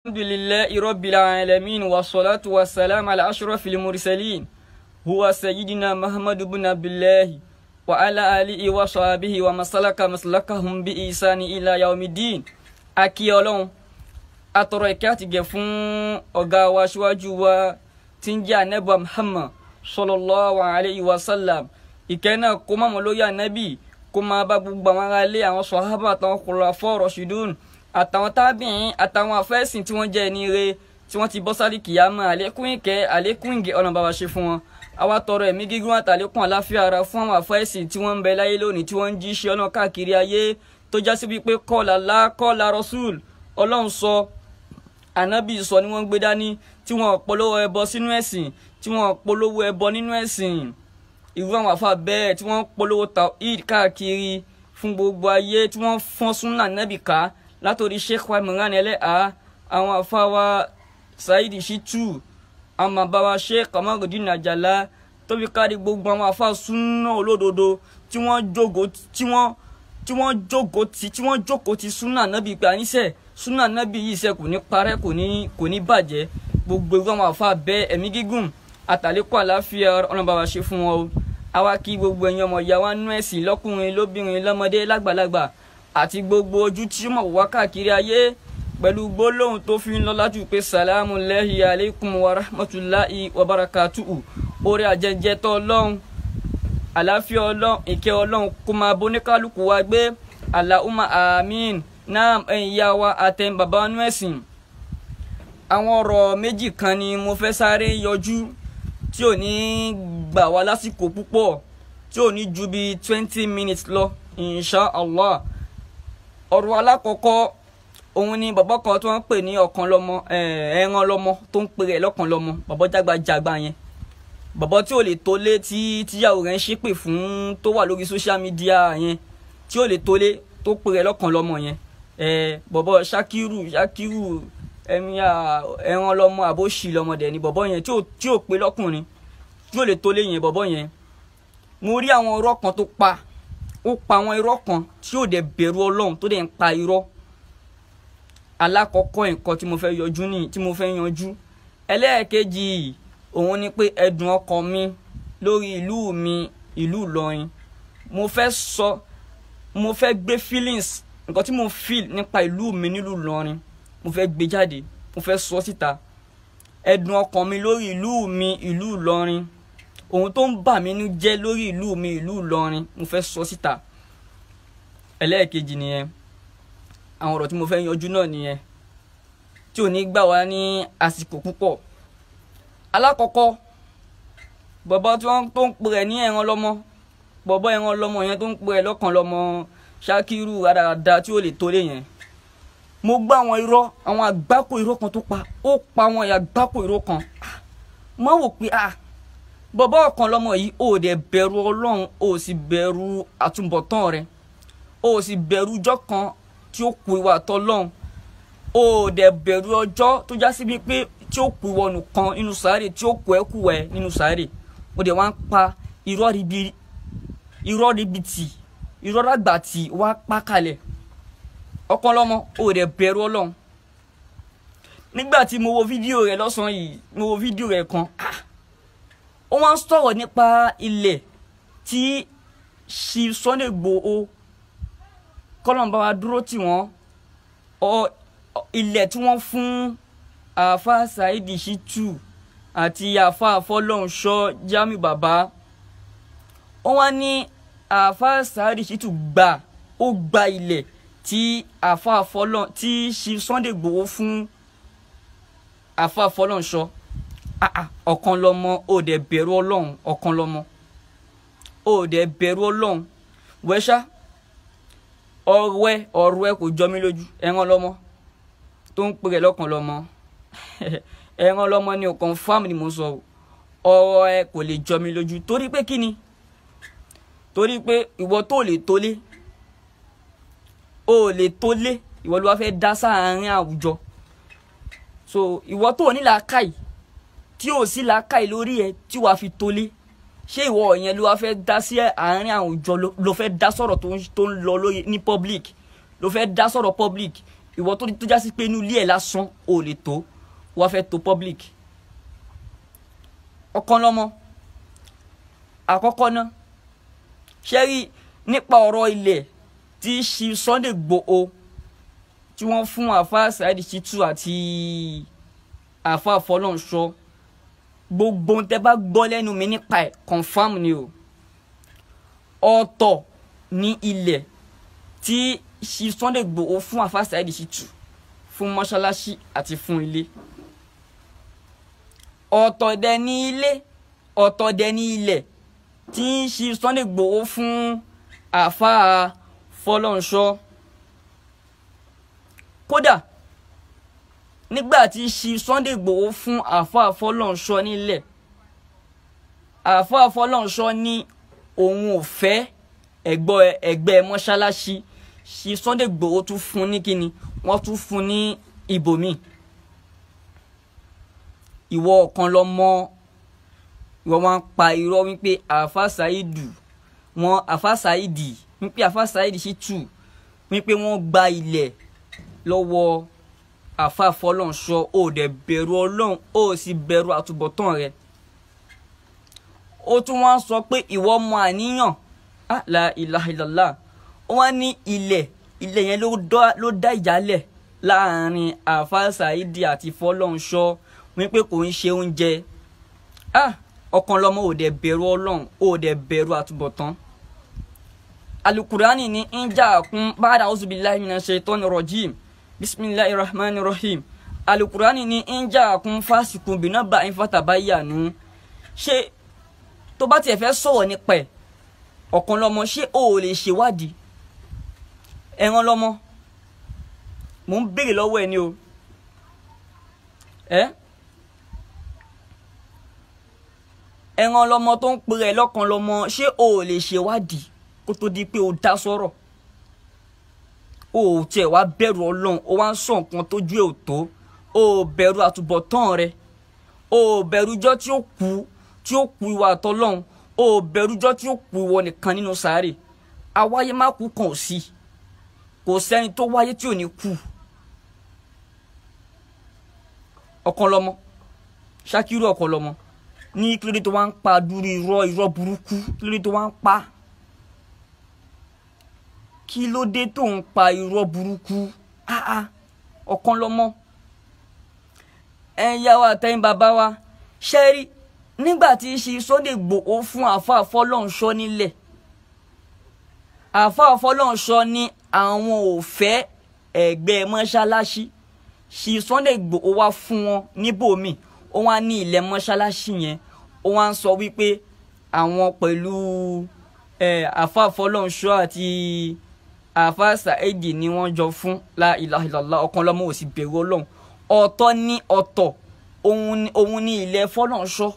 الحمد لله رب العالمين والصلاة والسلام على أشرف المرسلين هو سيدنا محمد بن عبد الله وعلى آله وصحبه ومن سلك مسلكهم بإحسان إلى يوم الدين. Akí Ọlọ́run atọrọ ìkẹ́ àti ìgẹ̀ fún ọ̀gá wa aṣíwájú wa tí ń jẹ́ Ànábì Muhammad sallallahu alayhi wa sallam. Ìkẹ́ náà kó má mọ́ lórí Ànábì, kó má bá gbogbo àwọn ará ilé, àwọn sàhábà àtàwọn khulafā rashidun àtàwọn tábìín àtàwọn afẹ́sìn tí wọ́n jẹ́ ẹni ire tí wọ́n ti bọ́ sáré kìyàmá. Àlékún ìkẹ́ àlékún ìgẹ̀ Ọlọ́run bá wa ṣe fún wọn. Àwa tọrọ ẹ̀mí gígùn àtàlékún àláfíà ara fún àwọn afẹ́sìn tí wọ́n ń bẹ láyé lónìí tí wọ́n ń jíṣẹ́ Ọlọ́run káàkiri ayé tó já sí wípé qala Allah qala Rasul, Ọlọ́run sọ, Ànábì sọ ni wọ́n gbé dání, tí wọ́n polówó ẹbọ sínú ẹ̀sìn, tí wọ́n polówó ẹbọ nínú ẹ̀sìn. Irú àwọn àfáà bẹ́ẹ̀ tí wọ́n polówó tawhid káàkiri fún gbogbo ayé, tí wọ́n fọ́n súnà Ànábì ká látòrí Sheikh wa Imran Eleha, àwọn àfáà wa Saidi Shittu, àwọn bàbá wa Sheikh Kamaruddin Ajala, tó fi kárí gbogbo àwọn àfáà súnà olódodo tí wọ́n jókòó ti súnà Ànábì pé àníṣe súnà Ànábì yìí ṣe kò ní parẹ́, kò ní bàjẹ́. Gbogbo irú àwọn àfáà bẹ́ẹ̀ ẹ̀mí gígùn àtàlékún àláfíà Ọlọ́run bá wa ṣe fún wọn o. Àwa kí gbogbo ẹ̀yin ọmọ ìyá wa nú ẹ̀sìn lọ́kùnrin lóbìnrin lọ́mọdé lágbàlagbà àti gbogbo ojú tí ó mọ̀ wá káàkiri ayé pẹ̀lú gbólóhùn tó fi ń lọ lájú pé salamu alayhi alaykum wa rahmatulahi wa barakatuhu. Orí àjẹjẹ tó Ọlọ́run, àláfíà Ọlọ́run, ìkẹ́ Ọlọ́run kó máa bọ́ ní kálukú wa gbé. Allahumma àmín. Náà ẹ̀yin ìyá wa àtẹ̀yin bàbá nú ẹ̀sìn, àwọn ọ̀rọ̀ méjì kan ni mo fẹ́ sáré yọjú tí ò ní gbà wá lásìkò púpọ̀, tí ò ní ju bí 20 minutes lọ insha Allah. Ọ̀rọ̀ alákọ̀ọ́kọ́ òun ni bàbá kan tó ń pè ní ọ̀kan lọ́mọ, ẹran lọ́mọ tó ń pè rẹ̀ lọ́kan lọ́mọ, bàbá jágbajàgba yẹn, bàbá tí ò lè tólé tíyàwó rẹ̀ ń ṣépè fún tó wà lórí social media yẹn, tí ò lè tólé tó pè rẹ̀ lọ́kan lọ́mọ yẹn, bàbá Shakiru ẹran lọ́mọ àbóṣì lọ́mọdé ni bàbá yẹn tí ò pé lọ́kùnrin, tí ò lè tólé yẹn bàbá yẹn. Mo rí àwọn irọ́ kan tó pa, ó pa àwọn irọ́ kan tí ò dẹ̀ bẹ̀rù Ọlọ́run, tó dẹ̀ ń pa irọ́. Alákọ̀ọ́kọ́ nǹkan tí mo fẹ́ yanjú. Ẹlẹ́ẹ̀kejì òun ni pé ẹ̀dùn ọkàn mi lórí ìlú mi, ìlú Ìlọrin. Mo fẹ́ gbé feelings, nǹkan tí mo feel nípa ìlú mi nílùú Ìlọrin, mo fẹ́ gbé jáde, mo fẹ́ sọ síta. Ẹ̀dùn ọkàn mi lórí ìlú mi, ìlú Ìlọrin, ohun tó ń bà mí nínú jẹ́ lórí ìlú mi, ìlú Ìlọrin, mo fẹ́ sọ síta. Ẹlẹ́ẹ̀kejì nìyẹn. Àwọn ọ̀rọ̀ tí mo fẹ́ yanjú náà nìyẹn, tí ò ní gbà wá ní àsìkò púpọ̀. Alákọ̀ọ́kọ́, bàbá tí wọ́n tó ń pè rẹ̀ ní ẹran lọ́mọ, bàbá ẹran lọ́mọ yẹn tó ń pè rẹ̀ lọ́kan lọ́mọ, Shakiru rádaràda tí ó lè tólé yẹn. Mo gbọ́ àwọn irọ́, àwọn àgbákò irọ́ kan tó pa, ó pa àwọn àgbákò irọ́ kan. Mo wò pé bàbá ọ̀kan lọ́mọ yìí ò dẹ̀ bẹ̀rù Ọlọ́run, ò sì bẹ̀rù àtúbọ̀tán rẹ̀, ò sì bẹ̀rù ọjọ́ kan tí ó kù ìwà tọ́lọ́run, ò dẹ̀ bẹ̀rù ọjọ́ tó já sí wípé tí ó kù ìwọ nìkan nínú sàárè, tí ó kù ẹ̀kú ẹ̀ nínú sàárè. Ó dẹ̀ wá ń pa irọ́ ribiti, irọ́ rágbàtì wá pa kalẹ̀. Ọ̀kan lọ́mọ ò dẹ̀ bẹ̀rù Ọlọ́run. Nígbà tí mo wo fídíò rẹ̀ lọ́sàn-án yìí, mo wo fídíò rẹ̀ kan, ó wá ń sọ̀rọ̀ nípa ilẹ̀ tí Chief Sunday Igboho kọ́lọ́n bá wa dúró tì wọ́n, ilẹ̀ tí wọ́n fún àáfà Saidi Shittu àti àáfà Fọlọ́runṣọ́ Jamiu Baba. Wọ́n wá ní àáfà Saidi Shittu ó gba ilẹ̀ tí tí Chief Sunday Igboho fún àáfà Fọlọ́runṣọ́. Ọ̀kan lọ́mọ ò dẹ̀ bẹ̀rù Ọlọ́run, ọ̀kan lọ́mọ ò dẹ̀ bẹ̀rù Ọlọ́run. Wẹ́ṣá ọ̀rọ̀ ẹ kò jọ mí lójú. Ẹran lọ́mọ tó ń pè rẹ̀ lọ́kan lọ́mọ, ẹran lọ́mọ ni ò confirm ni mo sọ, ọ̀rọ̀ ẹ kò lè jọ mí lójú. Torí pé kí ni? Torí pé ìwọ tó lè tólé, ìwọ ló wá fẹ́ dá sáàárín àwùjọ. So ìwọ tó ní làákàyè, tí ò sí làákàyè lórí ẹ tí wàá fi tólé, ṣé ìwọ yẹn ló wá fẹ́ dá sí àárín àwùjọ, ló fẹ́ dá sọ̀rọ̀ tó ń lọ lórí ní public, ló fẹ́ dá sọ̀rọ̀ public. ìwọ tó já sí pé inú ilé ẹ̀ lásán ò lè tó wá fẹ́ tó public. Ọ̀kan lọ́mọ àkọ́kọ́ náà ṣe rí nípa ọ̀rọ̀ ilẹ̀ tí Chief Sunday Igboho tí wọ́n fún àfáà Saheed Shittu àti àfáà Fọlọ́runṣọ́, gbogbo tẹ́ bá gbọ́ lẹ́nu mi nípa ẹ̀ confam ni o. Ọ̀tọ̀ ní ilẹ̀ tí Chief Sunday Igboho fún àfáà Saheed Shittu fún mọ́ṣáláṣí àti fún ilé. Ọ̀tọ̀ dẹ̀ ní ilé, ọ̀tọ̀ dẹ̀ ní ilẹ̀ tí Chief Sunday Igboho fún àfáà Fọlọ́runṣọ́. Kódà nígbà tí Chief Sunday Igboho fún àfáà Fọlọ́runṣọ́ nílẹ̀, àfáà Fọlọ́runṣọ́ ní òun ò fẹ́ ẹgbẹ́ mọ́ṣáláṣí. Chief Sunday Igboho tún fún ní kíni, wọ́n tún fún ní ibòmíì. Ìwọ ọ̀kan lọ́mọ, ìwọ máa ń pa irọ́ wípé àfáà Saheed wípé àfáà Saheed Shittu wípé wọ́n gba ilẹ̀ lọ́wọ́ àfáà Fọlọ́runṣọ́. Ó dẹ̀ bẹ̀rù Ọlọ́run, ó sì bẹ̀rù àtúbọ̀tán rẹ̀. Ó tún wá sọ pé ìwọ mọ àníyàn, la ilaha illallah. Wọ́n ní ilẹ̀ yẹn ló dá ìjálẹ̀ láàrin àfáà Saheed àti Fọlọ́runṣọ́ wípé kò ń ṣe oúnjẹ. Ọ̀kan lọ́mọ ò dẹ̀ bẹ̀rù Ọlọ́run, ó dẹ̀ bẹ̀rù àtúbọ̀tán. Alukurani ni inja'akum ba'da a'udhu billahi minash shaitani rajim bismillahir rahmanir rahim. Alukurani ni inja'akum fasiqun binaba'in fatabayyanu. Ṣé tó bá tiẹ̀ fẹ́ sọ̀rọ̀ nípa ẹ̀, ọ̀kan lọ́mọ, ṣé o lè ṣèwádìí? Ẹran lọ́mọ, mò ń béèrè lọ́wọ́ ẹ ni o. Ẹran lọ́mọ tó ń pè rẹ̀ lọ́kan lọ́mọ, ṣé o lè ṣèwádìí kó tó di pé o dá sọ̀rọ̀? O tiẹ̀ wá bẹ̀rù Ọlọ́run, o wá ń sọ nǹkan tójú ẹ̀ ò tó. O bẹ̀rù àtúbọ̀tán rẹ̀, o bẹ̀rù ijọ́ tí ó kú ìwà àtọ́lọ́run, o bẹ̀rù ijọ́ tí ó kú ìwọ nìkan nínú sàárè. Awáyé má kú kan ò sí, kò sẹ́ni tó wáyé tí ò ní kú. Ọ̀kan lọ́mọ, Ṣakiru ọ̀kan lọ́mọ, ní kílódé tó wá ń pa dúró irọ́ burúkú, kílódé tó wá ń pa? Kí ló dé tó ń pa irọ́ burúkú? Ọ̀kan lọ́mọ, ẹ̀yà wa àtẹ̀yìn bàbá wa, ṣẹ́rí nígbà tí Chief Sunday Igboho fún àfáà Fọlọ́runṣọ́ nílẹ̀, àfáà Fọlọ́runṣọ́ ní àwọn ò fẹ́ ẹgbẹ́ mọ́ṣáláṣí. Chief Sunday Igboho wá fún wọn níbòmí, ó wá ní ilẹ̀ mọ́ṣáláṣí yẹn, ó wá ń sọ wípé àwọn pẹ̀lú àfáà Fọlọ́runṣọ́ àti àfáà Saheed ni wọ́n jọ fún. La ilaha illallah. Ọ̀kan lọ́mọ ò sì bẹ̀rù Ọlọ́run. Ọ̀tọ̀ ní ọ̀tọ̀, òun ní ilẹ̀ Fọlọ́runṣọ́.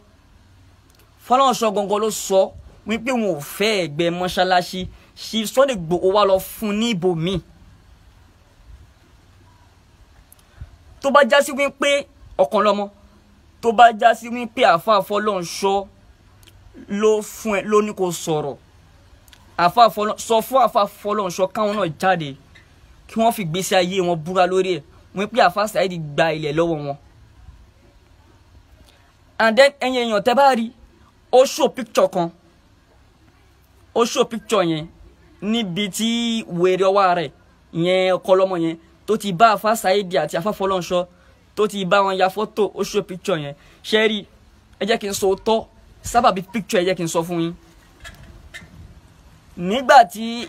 Fọlọ́runṣọ́ gangan ló sọ wípé wọn ò fẹ́ ẹgbẹ́ mọ́ṣáláṣí. Chief Sunday Igboho wá lọ fún ní ibòmíì. Tó bá já sí wípé ọ̀kan lọ́mọ, tó bá já sí wípé àfáà Fọlọ́runṣọ́ ló fún ẹ, ló ní kó sọ̀rọ̀, sọ fún àfáà Fọlọ́runṣọ́ káwọn náà jáde kí wọ́n fi gbésí ayé wọn búra lórí ẹ̀ wípé àfáà Saheed gba ilẹ̀ lọ́wọ́ wọn. And then ẹ̀yin èèyàn tẹ́ bá rí, ó show picture kan, ó show picture yẹn níbi tí wèrè ọwọ́ rẹ̀ ìyẹn ọ̀kan lọ́mọ yẹn tó ti bá àfáà Saheed àti àfáà Fọlọ́runṣọ́ tó ti bá wọn ya fọ́tò. Ó show picture yẹn. Ṣé rí, ẹ jẹ́ kí n sọ tọ́ sábàbí picture, ẹ jẹ́ kí n sọ fún yín. Nígbà tí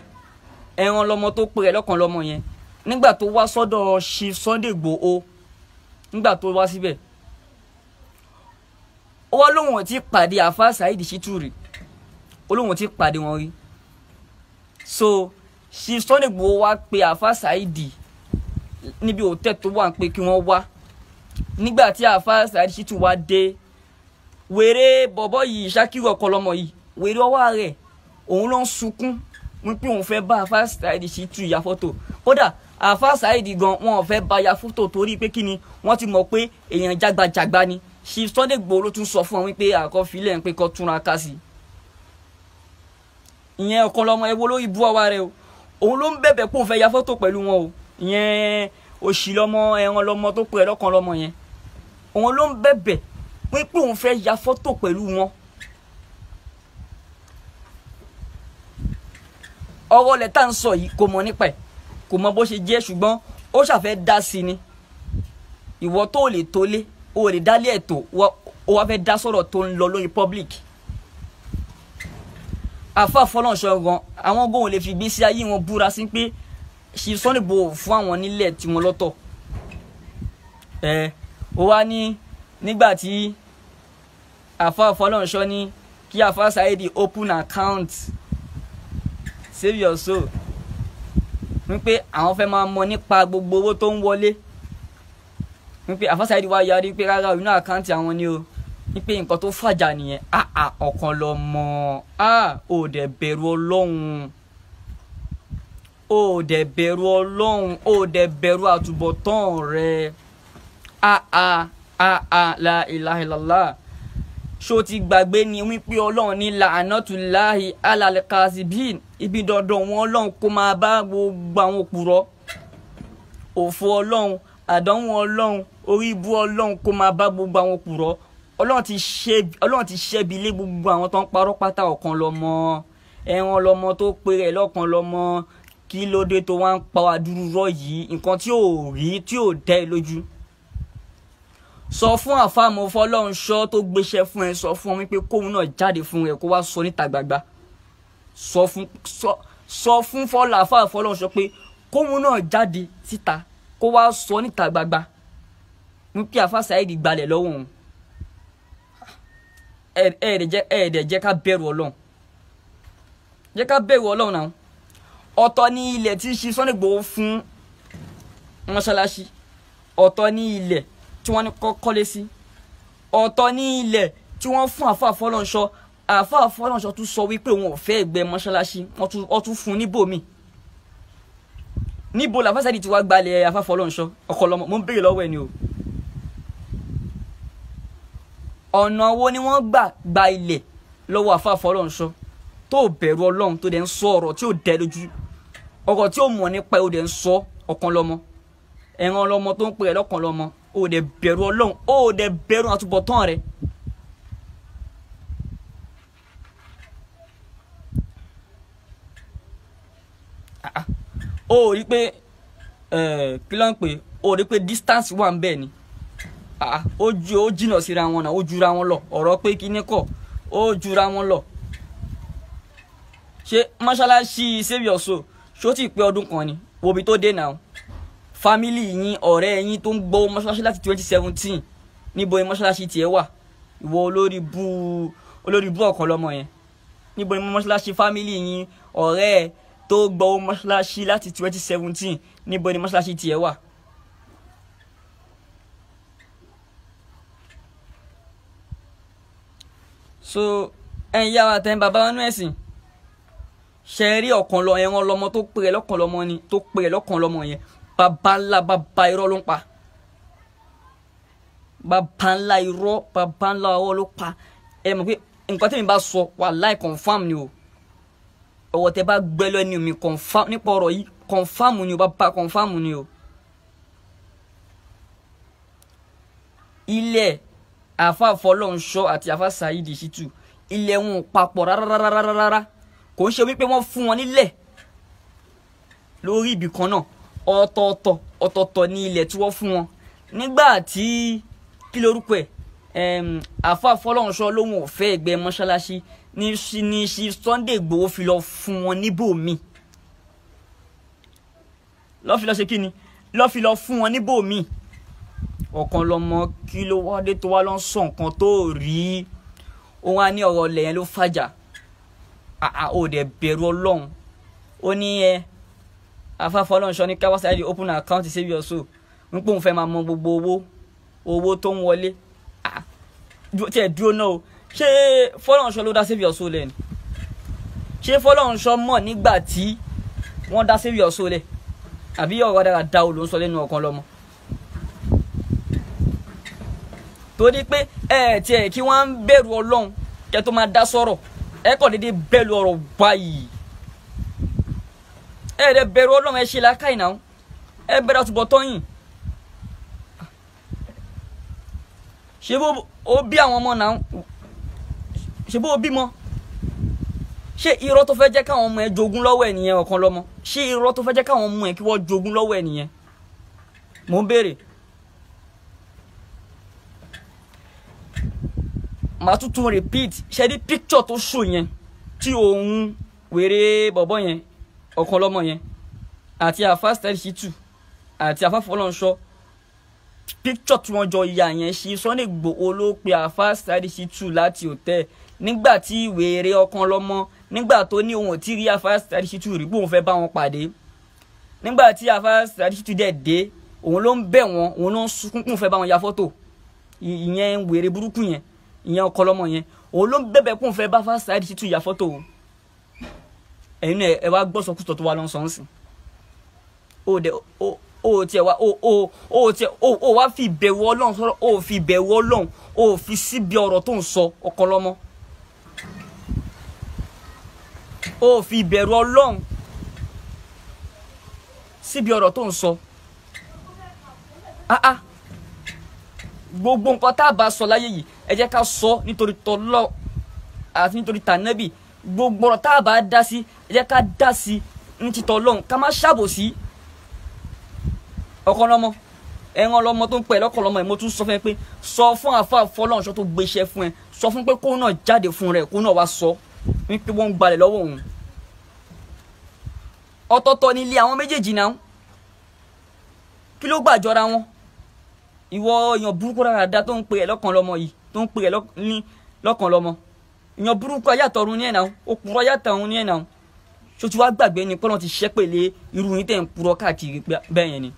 ẹran lọ́mọ tó pè rẹ̀ lọ́kan lọ́mọ yẹn, nígbà tó wá sọ́dọ̀ Chief Sunday Igboho, nígbà tó wá síbẹ̀, ó wá lóhùn tí pàdé àfáà Saheed Shittu rí, ó lóhùn tí pàdé wọn rí. So Chief Sunday Igboho wá pe àfáà Saheed níbi hòtẹ́ẹ̀lì tó wà ń pé kí wọ́n wá. Nígbà tí àfáà Saheed Shittu wá dé, wèrè bọ̀bọ̀ yìí, Ṣakiru ọ̀kan lọ́mọ yìí, wèrè ọwọ́ rẹ̀, òun ló ń sunkún wípé òun fẹ́ bá àfáà Saheed Shittu ya fọ́tò. Kódà àfáà Saheed gan wọn ò fẹ́ bá ya fọ́tò torí pé kíni, wọ́n ti mọ̀ pé èèyàn jágbajàgba ni. Chief Sunday Igboho ló tún sọ fún wọn wípé àkọ́filẹ̀ ń pé kọ́ túnra ká sí. Ìyẹn ọ̀kan lọ́mọ, ẹ wo lórí ibú ọwọ́ rẹ̀ o, òun ló ń bẹ̀bẹ̀ pé òun fẹ́ ya fọ́tò pẹ̀lú wọn o. Ìyẹn òṣì lọmọ ẹran lọmọ tó pè lọ́kàn lọmọ yẹn òun ló ń bẹ̀bẹ̀ pé òun fẹ́ ya fọ́tò pẹ̀lú wọn. ọ̀rọ̀ lẹ̀ tá à ń sọ yìí kò mọ̀ nípa ẹ̀ kò mọ bó ṣe jẹ́ ṣùgbọ́n ó ṣàfẹ́ dá sí ni ìwọ tó lè tó lé o lè dálé ẹ̀tọ́ o wá fẹ́ dá sọ̀rọ̀ tó ń lọ lórí public. àfa Fọlọ́runṣọ́ gan àwọn gbóhùn lè fi gbé sí ayé wọn búra sí pé ṣe Sunday Igboho fún àwọn nílẹ̀ tí wọ́n lọ́tọ̀. ó wá ní nígbà tí àfa Fọlọ́runṣọ́ ní kí àfa Saheed open account save your soul wípé àwọn fẹ́ máa mọ̀ nípa gbogbo owó tó ń wọlé wípé àfa Saheed wá yarí pé rárá inú àkáǹtì àwọn ni o wípé nǹkan tó fàjà nìyẹn ọ̀kan lọ mọ̀ ò dẹ̀ bẹ̀rù Ọlọ́run ò dẹ̀ bẹ̀rù Ọlọ́run ò dẹ̀ bẹ̀rù àtúbọ̀tán rẹ̀ la ilaha illallah ṣó ti gbàgbé ni wípé Ọlọ́run ní la'anatullahi alal kasibin ibi dandan wọn Ọlọ́run kó máa bá gbogbo àwọn òpùrọ́ òfò Ọlọ́run àdánwò Ọlọ́run orí ibú Ọlọ́run kó máa bá gbogbo àwọn òpùrọ́ Ọlọ́run ti ṣẹ́bi lé gbogbo àwọn tó ń parọ́ pátá ọ̀kan lọ́mọ ẹran lọ́mọ tó pe rẹ̀ lọ́kan lọ́mọ kí ló dé tó wá ń pa wá dúró rọ́ yìí nǹkan tí ò rí tí ò dá ẹ lójú. sọ fún àfàmọ́ Fọlọ́runṣọ́ tó gbéṣẹ́ fún ẹ sọ fún ọ wípé kóun náà jáde fún ẹ kó wá sọ níta gbagba sọ fún àfàmọ́ Fọlọ́runṣọ́ pé kóun náà jáde síta kó wá sọ níta gbagba wípé àfà Saheed gbalẹ̀ lọ́wọ́ òun. ẹ̀ẹ́dẹ̀ jẹ́ ká bẹ̀rù Ọlọ́run jẹ́ ká bẹ̀rù Ọlọ́run náà. ọ̀tọ̀ ní ilẹ̀ tí ṣe Sunday Igboho fún mọ́ṣáláṣí ọ̀tọ̀ ní ilẹ̀ tí wọ́n ní kọ́lé sí ọ̀tọ̀ ní ilẹ̀ tí wọ́n fún àfà Fọlọ́runṣọ́ àfà Fọlọ́runṣọ́ tún sọ wípé wọn ò fẹ́ ẹgbẹ́ mọ́ṣáláṣí wọ́n tún fún níbòmí. níbo làfà Saheed ti wá gbalẹ̀ àfà Fọlọ́runṣọ́ ọkọ̀ lọ́mọ mo ń béèrè lọ́wọ́ ẹ̀ ni o. ọ̀nà wo ni wọ́n gba ilẹ̀ lọ́wọ́ àfà Fọlọ́runṣọ́ tó bẹ̀rù Ọlọ́run tó dẹ̀ ń sọ ọ̀rọ̀ tí ò dẹ̀ lójú ọ̀rọ̀ tí ò mọ̀ nípa ẹ̀ ó dẹ̀ ń sọ ọ̀kan lọ́mọ ẹran lọ́mọ tó ń pè é lọ́kan lọ́mọ ó dẹ̀ bẹ̀rù Ọlọ́run ó dẹ̀ bẹ̀rù àtúbọ̀tán rẹ̀. ó rí pé kí ló ń pè ó rí pé distance wà ń bẹ̀ ni ó jìnnà síra wọn náà ó jura wọn lọ ọ̀rọ̀ pé kíní kọ̀ ó jura wọn lọ. ṣé mọ́ṣáláṣí save your soul ṣó ti pé ọdún kan ni wo bí tó dé náà fámìlì yín ọ̀rẹ́ yín tó ń gbọ́ mọ́ṣáláṣí láti 2017 níbo ni mọ́ṣáláṣí tiẹ̀ wà ìwọ olórí bú ọ̀kan lọ́mọ yẹn níbo ni mọ́ṣáláṣí fámìlì yín ọ̀rẹ́ tó gbọ́ mọ́ṣáláṣí láti 2017 níbo ni mọ́ṣáláṣí tiẹ̀ wà. so ẹ̀yin yá wa tẹ́ń bàbá wọn ẹ̀sìn ṣe rí ọ̀kan lọ ẹran lọmọ tó pè é lọ́kan lọ́mọ ni tó pè é lọ́kan lọ́mọ yẹn bàbá ńlá bàbá irọ́ ló ń pa bàbá ńlá irọ́ bàbá ńlá ọwọ́ ló pa ẹ mọ̀ pé nǹkan tí mi bá sọ wàláhì confam ni o ọwọ́ tẹ bá gbẹ́ lẹ́nu mi confam nípa ọ̀rọ̀ yìí confam ni o bàbá confam ni o. ilẹ̀ àfà Fọlọ́runṣọ́ àti àfà Saheed Shittu ilẹ̀ wọn papọ̀ rárá kò ń ṣe wípé wọ́n fún wọn nílẹ̀ lórí ibì kan náà ọ̀tọ̀ọ̀tọ̀ ní ilẹ̀ tí wọ́n fún wọn nígbà tí kí lórúkọ ẹ̀ àfà Fọlọ́runṣọ́ lóhùn ò fẹ́ ẹgbẹ́ mọ́ṣáláṣí ní Sunday Igboho fi lọ fún wọn níbòmí lọ́ fi lọ ṣe kí ni lọ́ fi lọ fún wọn níbòmí ọ̀kan lọ́mọ kí ló wá dé tó wá lọ sọ nǹkan tó rí òun á ní ọ̀rọ̀ lẹ́yìn ló fàjà ó dẹ̀ bẹ̀rù Ọlọ́run ó ní àfà Fọlọ́runṣọ́ ní káwá Saheed open account save your soul ń pòun fẹ́ máa mọ gbogbo owó tó ń wọlé tí ẹ̀ dúró náà o ṣé Fọlọ́runṣọ́ ló dá save your soul lẹ́nu ṣé Fọlọ́runṣọ́ mọ̀ nígbà tí wọ́n dá save your soul lẹ̀ àbí ọ̀rọ̀ dára dá o ló ń sọ lẹ́nu ọ̀kan lọ́mọ. torí pé tiẹ̀ kí wọ́n ń bẹ̀rù Ọlọ́run kẹ́ tó máa dá sọ̀rọ̀ kọ́ dédé bẹ̀rù ọ̀rọ̀ báyìí dẹ̀ bẹ̀rù Ọlọ́run ṣe lákàì náà ẹ bẹ̀rẹ̀ àtúbọ̀tán yín. ṣé bó o bí àwọn ọmọ náà, ṣé bó o bímọ, ṣé irọ́ tó fẹ́ jẹ́ káwọn ọmọ ẹ jogún lọ́wọ́ ẹ nìyẹn ọ̀kan lọ́mọ? ṣé irọ́ tó fẹ́ jẹ́ káwọn ọmọ ẹ kí wọ́n jogún lọ́wọ́ ẹ nìyẹn? mò ń béèrè. màá tún repeat, ṣe ní picture tó show yẹn tí òun wèrè bọ̀bọ̀ yẹn ọ̀kan lọ́mọ yẹn àti àfa Saheed Shittu àti àfa Fọlọ́runṣọ́, picture tí wọ́n jọ ya yẹn ṣe Sunday Igboho ló pe àfa Saheed Shittu láti hòtẹ́ẹ̀ nígbà tí wèrè ọ̀kan lọ́mọ, nígbà tó ní òun ò tí rí àfa Saheed Shittu rí pé òun fẹ́ bá wọn pàdé, nígbà tí àfa Saheed Shittu dé òun ló ń bẹ̀ wọ́n, òun ló ń sunkún kún fẹ́ bá wọn ya fọ́tò. ìyẹn wèrè burúkú yẹn, ìyẹn ọ̀kan lọ́mọ yẹn, òun ló ń bẹ̀bẹ̀ kún fẹ́ bá àfa Saheed Shittu ya fọ́tò. ẹ̀yin náà ẹ wá gbọ́ sọkúsọ tó wà lọ́sọ̀ọ́sìn. o tiẹ̀ wá o wá fi ìbẹ̀wò Ọlọ́run sọ̀rọ̀, o fi ìbẹ̀wò Ọlọ́run o fi síbi ọ̀rọ̀ tó ń sọ ọ̀kan lọ́mọ. o fi ìbẹ̀rù Ọlọ́run síbi ọ̀rọ̀ tó ń sọ. gbogbo nǹkan tá a bá sọ láyé yìí ẹ jẹ́ ká sọ nítorí tọ́lọ́ àti nítorí tànẹ́bì. gbogbo ọ̀rọ̀ tá a bá dá sí ẹ jẹ́ ká dá sí ní títọ́ Ọlọ́run, ká má ṣàbòsí. ọ̀kan lọ́mọ ẹran lọ́mọ tó ń pẹ̀ lọ́kàn lọ́mọ ẹ̀, mo tún sọ fún ẹ pé sọ fún àfa Fọlọ́runṣọ́ tó gbéṣẹ́ fún ẹ, sọ fún pé kó náà jáde fún rẹ, kó náà wá sọ wípé wọ́n ń gbalẹ̀ lọ́wọ́ òun. ọ̀tọ̀ọ̀tọ̀ ni ilé àwọn méjèèjì náà, kí ló gbàjọra wọn? ìwọ èèyàn burúkú rárá tó ń pè ẹ lọ́kàn lọ́mọ yìí, tó ń pè ẹ lọ́kàn lọ́mọ, èèyàn burúkú ayàtọ̀run ní ẹ̀ náà, òpùrọ̀ ayàtọ̀run ní ẹ̀ náà. ṣó ti wá gbàgbé ni pọ́nà ti ṣẹ́pẹ̀lẹ́ irú yín tẹ̀ ń purọ́ káàkiri bẹ́ẹ̀ yẹn ni.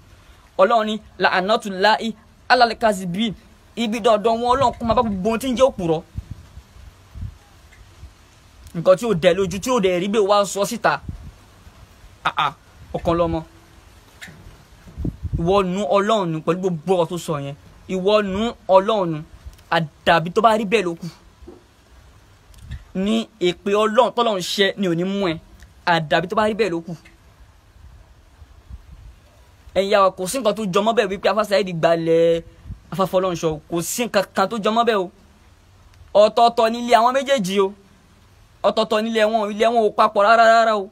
Ọlọ́run ní la'anatullahi alal kazibin, ibi dandan wọn Ọlọ́run kó máa bá gbogbo ohun tí ń jẹ́ òpùrọ́. nǹkan tí ó dẹ̀ lójú tí ó dẹ̀ rí bẹ́ẹ̀ wá sọ síta. ọ̀kan lọ́mọ, ìwọ nu Ọlọ́run pẹ̀lú gbogbo ọ̀rọ̀ tó sọ yẹn, ìwọ nu Ọlọ́run àdàbí tó bá rí bẹ́ẹ̀ lókù. ní èpè Ọlọ́run tọ́lọ́run ṣẹ́ ni ò ní mú ẹ, àdàbí tó bá rí bẹ́ẹ̀ lókù. ẹ̀yà wa kò sí nǹkan tó jọmọ́ bẹ́ẹ̀ wípé àfa Saheed gbalẹ̀ àfa Fọlọ́runṣọ́, kò sí nǹkan kan tó jọmọ́ bẹ́ẹ̀ o. ọ̀tọ̀ọ̀tọ̀ nílé àwọn méjèèjì o, ọ̀tọ̀ọ̀tọ̀ nílé wọn, ilé wọn ò papọ̀ rárá o,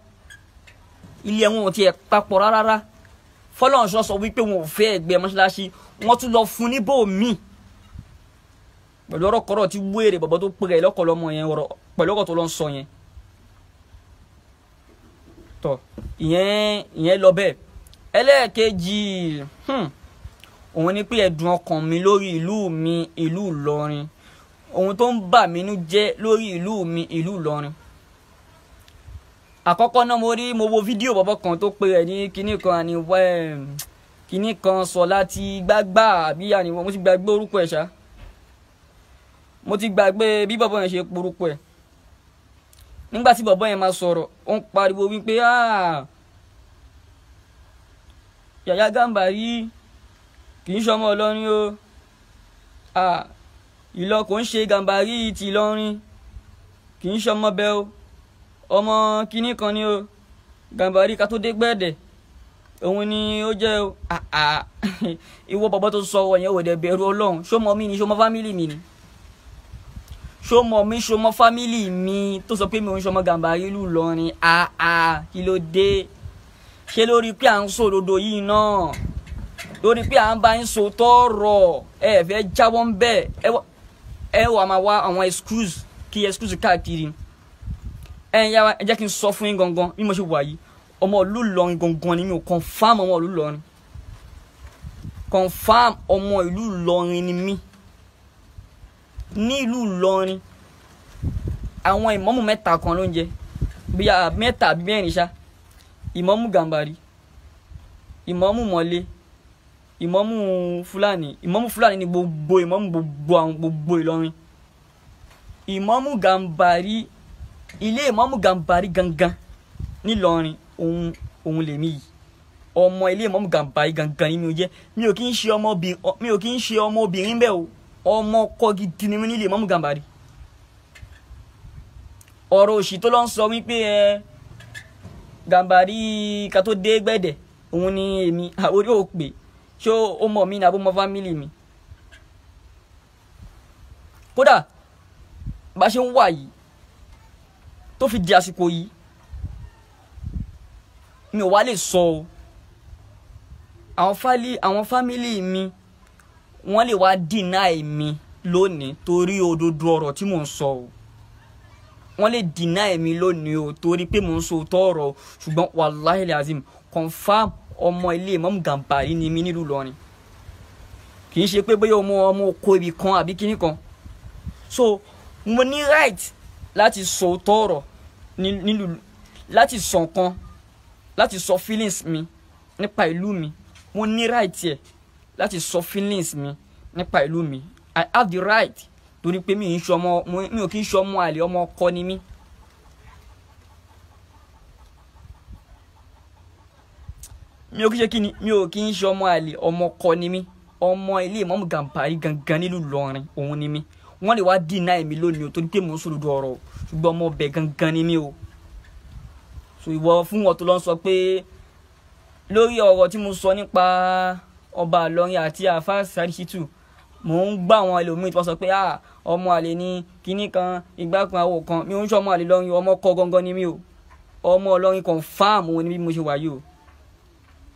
ilé wọn ò tiẹ̀ papọ̀ rárá. Fọlọ́runṣọ́ sọ wípé wọn ò fẹ́ ẹgbẹ́ mọ́ṣáláṣí, wọ́n tún lọ fún níbò míì pẹ̀lú ọ̀rọ̀ kọ́rọ̀ tí wéèrè bọ̀bọ̀ tó pè é lọ́kọ̀ lọ́mọ yẹn ọ̀rọ̀ pẹ̀lú ọ̀rọ̀ tó lọ sọ yẹn. tọ́ ìyẹn lọ bẹ́ẹ̀. ẹlẹ́ẹ̀kejì òun ni pé ẹ̀dùn ọkàn mi lórí ìlú mi, ìlú Ìlọrin, ohun tó ń bà mí nú jẹ́ lórí ìlú mi, ìlú Ìlọrin. àkọ́kọ́ náà mo wo fídíò bọ̀bọ̀ kan tó pè é ní kinní kan àní kinní kan sọ láti gbágbá àbí àní mo ti gbàgbé orúkọ ẹ̀ ṣá, mo ti gbàgbé bí bọ̀bọ̀ yẹn ṣe porúkọ ẹ̀. nígbà tí bọ̀bọ̀ yẹn máa sọ̀rọ̀ ó ń pariwo wípé Yàyà Gàmbàrí kì í ṣọmọ Ìlọrin o, ìlọ kò ń ṣe Gàmbàrí ti Ìlọrin, kì í ṣọmọ bẹ́ẹ̀ o, ọmọ kinní kan ni o, Gàmbàrí ká tó dé gbẹ̀dẹ̀ òun ni ó jẹ́ o. ìwọ bọ̀bọ̀ tó sọ̀rọ̀ yẹn ò dẹ̀ bẹ̀rù Ọlọ́run. ṣó mọ mi ni, ṣó mọ fámìlì mi ni, ṣó mọ mi, ṣó mọ fámìlì mi tó sọ pé mi ò ń ṣọmọ Gàmbàrí ìlú Ìlọrin. kí ló dé? ṣé lórí pé à ń sòdodo yìí náà, lórí pé à ń bá yín sọ tọrọ ẹ fẹ́ jáwọ́ ń bẹ̀ ẹ wà máa wá àwọn excuse káàkiri. ẹ jẹ́ kí n sọ fún yín gangan bí mo ṣe wà yìí, ọmọ ìlú Ìlọrin gangan ni mi ò confam ọmọ ìlú Ìlọrin, confam ọmọ ìlú Ìlọrin ni mí. ní ìlú Ìlọrin àwọn ìmámù mẹ́ta kan ló ń jẹ, bí mẹ́ta àbí mẹ́rin ṣá. ìmámù Gàmbàrí, ìmámù Mọ́lé, ìmámù Fúlàní ni gbogbo ìmámù gbogbo Ìlọrin. ìmámù Gàmbàrí, ilé ìmámù Gàmbàrí gangan nílọrin òun lèmi yìí, ọmọ ilé ìmámù Gàmbàrí gangan ni mi ò jẹ́. mi ò kí ń ṣe ọmọ obìnrin bẹ́ẹ̀ o, ọmọ ọkọ gidi ni mi nílé ìmámù Gàmbàrí. ọ̀rọ̀ òṣì tó lọ ń sọ wípé Gàmbàrí ká tó dé gbẹ̀dẹ̀ òun ni èmi orí ò pé ṣé ó mọ̀ mí ní abó mọ́ fámìlì mi. Kódà bá ṣe ń wà yìí tó fi di àsìkò yìí mi ò wá lè sọ o. Àwọn fámìlì mi wọ́n lè wá deny mi lónìí torí òdodo ọ̀rọ̀ tí mò ń sọ o. Wọ́n lè deny mi lónìí o torí pé mò ń sọ òótọ́ ọ̀rọ̀, ṣùgbọ́n wàláhì lazim confam ọmọ ilé Imam Gambari ni mi nílùú Ìlọrin. Kì í ṣe pé bóyá ọmọ oko ibì kan àbí kíní kan. So mo ní right láti sọ òótọ́ ọ̀rọ̀ nílùú, láti sọ nǹkan, láti sọ feelings mi nípa ìlú mi. Mo ní right yẹ láti sọ feelings mi nípa ìlú mi. I have the right torí pé mi ò kí ń ṣe ọmọ àlè, ọmọ ọkọ ni mí. Mi ò kí ń ṣe ọmọ àlè, ọmọ ọkọ ni mí. Ọmọ ilé Imam Gambari gangan nílùú Ìlọrin òun ni mí. Wọ́n lè wá deny mi lónìí o torí pé mò ń sọ òdodo ọ̀rọ̀, ṣùgbọ́n ọmọ ọbẹ̀ gangan ni mí o. So ìwọ fún wọn tó lọ sọ pé lórí ọ̀rọ̀ tí mo sọ nípa ọba Ìlọrin àti Alfa Saheed Shittu, mò ń gbà àwọn ẹlòmíì tí wọ́n sọ pé ọmọ àlè ni kíní kan ìgbà kan àwọ̀ kan. Mi ò ń ṣe ọmọ àlè Ìlọrin, ọmọ ọkọ gangan ni mí o. Ọmọ Ìlọrin confirm òun ni bí mo ṣe wà yìí o.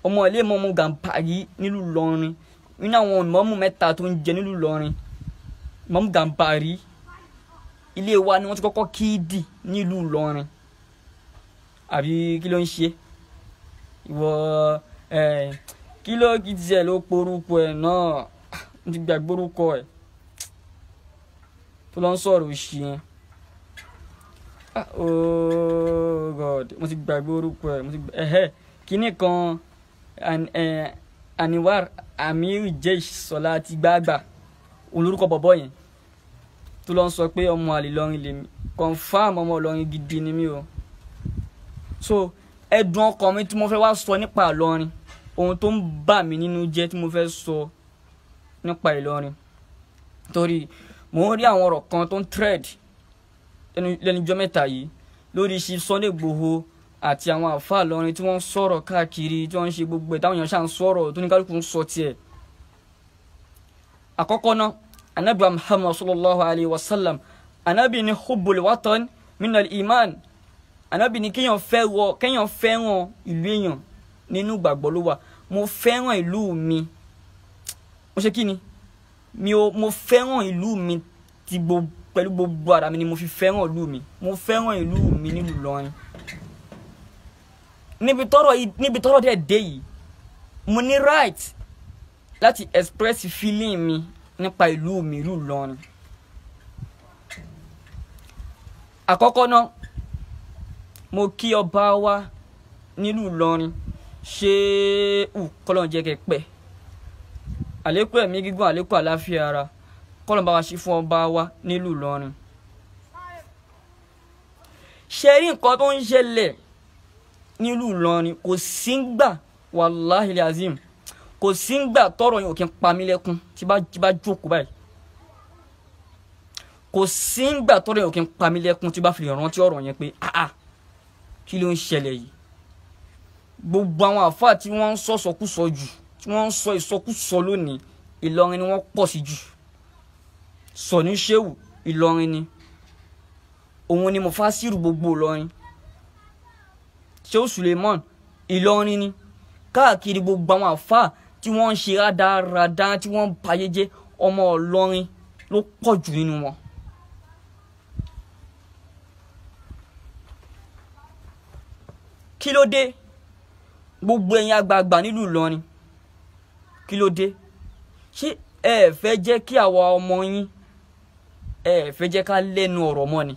Ọmọ ilé Imam Gambari nílùú Ìlọrin, nínú àwọn ìmáàmù mẹ́ta tó ń jẹ nílùú Ìlọrin, Imam Gambari ilé wa ni wọ́n ti kọ́kọ́ kíìdì nílùú Ìlọrin. Àbí kí ló ń ṣe ìwọ kí ló kì í tiẹ̀ ló porúkọ ẹ̀ náà, mo ti gbàgbé orúkọ ẹ̀ tó lọ ń sọ̀rọ̀ òṣì yẹn. Oh God, mo ti gbàgbé orúkọ ẹ̀. Kíní kan Anwar Amir Jesh Sọlá ti gbàgbà olórúkọ bọ̀bọ̀ yẹn tó lọ ń sọ pé ọmọ àlè Ìlọrin lèmi. Confirm ọmọ Ìlọrin gidi ni mí o. So ẹ̀dùn ọkàn mi tí mo fẹ́ wá sọ nípa Ìlọrin, ohun tó ń bà mí nínú jẹ́ tí mo fẹ́ sọ nípa Ìlọrin, torí mo ń rí àwọn ọ̀rọ̀ kan tó ń thread lẹ́nu ọjọ́ mẹ́ta yìí lórí Chief Sunday Igboho àti àwọn àfáà Ìlọrin tí wọ́n ń sọ̀rọ̀ káàkiri, tí wọ́n ń ṣe gbogbo ẹ̀ táwọn èèyàn ṣáà ń sọ̀rọ̀ tó ní kálukú ń sọ tiẹ̀. Àkọ́kọ́ náà, Ànábì Muhammad sallallahu alayhi wa sallam, Ànábì ní hubbul watan minal iman. Ànábì ní kéèyàn fẹ́ràn ìlú èèyàn nínú ìgbàgbọ́ ló wà. Mo fẹ́ràn ìlú mi. Mo ṣe kí ni? Mo fẹ́ràn ìlú mi pẹ̀lú gbogbo ara mi ni mo fi fẹ́ràn ìlú mi. Mo fẹ́ràn ìlú mi nílùú Ìlọrin. Níbi tọ́rọ̀ dẹ̀ dé yìí, mo ní right láti express feeling mi nípa ìlú mi, ìlú Ìlọrin. Àkọ́kọ́ náà, mo kí ọba wa nílùú Ìlọrin, Ṣéhù kọ́lọ́n jẹ́ kẹ́ pẹ́, àlékún ẹ̀mí gígùn, àlékún àláfíà ara, kọ́lọ́n bá wa ṣe fún ọba wa nílùú Ìlọrin. Ṣé rí nǹkan tó ń ṣẹlẹ̀ nílùú Ìlọrin kò sí ń gbà, wàláhì lazim kò sí ń gbà tọ́rọ̀ yẹn ò kí ń pa mí lẹ́kún tí bá jókòó báyìí. Kò sí ń gbà tọ́rọ̀ yẹn ò kí ń pa mí lẹ́kún tí bá fi rántí ọ̀rọ̀ yẹn pé kí ló ń ṣẹlẹ̀ yìí. Gbogbo àwọn àfáà tí wọ́n ń sọ ìsọkúsọ jù, tí wọ́n ń sọ ìsọkúsọ lónìí, Ìlọrin ni wọ́n pọ̀ sí jù. Sọ̀ní Ṣéhù Ìlọrin ni, òun ni Mufasiru gbogbo Ìlọrin. Ṣéhù Suleiman Ìlọrin ni. Káàkiri gbogbo àwọn àfáà tí wọ́n ń ṣe rádaràdá, tí wọ́n ń bayé jẹ́, ọmọ Ìlọrin ló pọ̀ jù nínú wọn. Kí ló dé? Gbogbo ẹ̀yin àgbààgbà nílùú Ìlọrin, kí ló dé? Ṣé ẹ fẹ́ jẹ́ kí àwa ọmọ yín, ẹ fẹ́ jẹ́ ká lẹ́nu ọ̀rọ̀ mọ́ ni?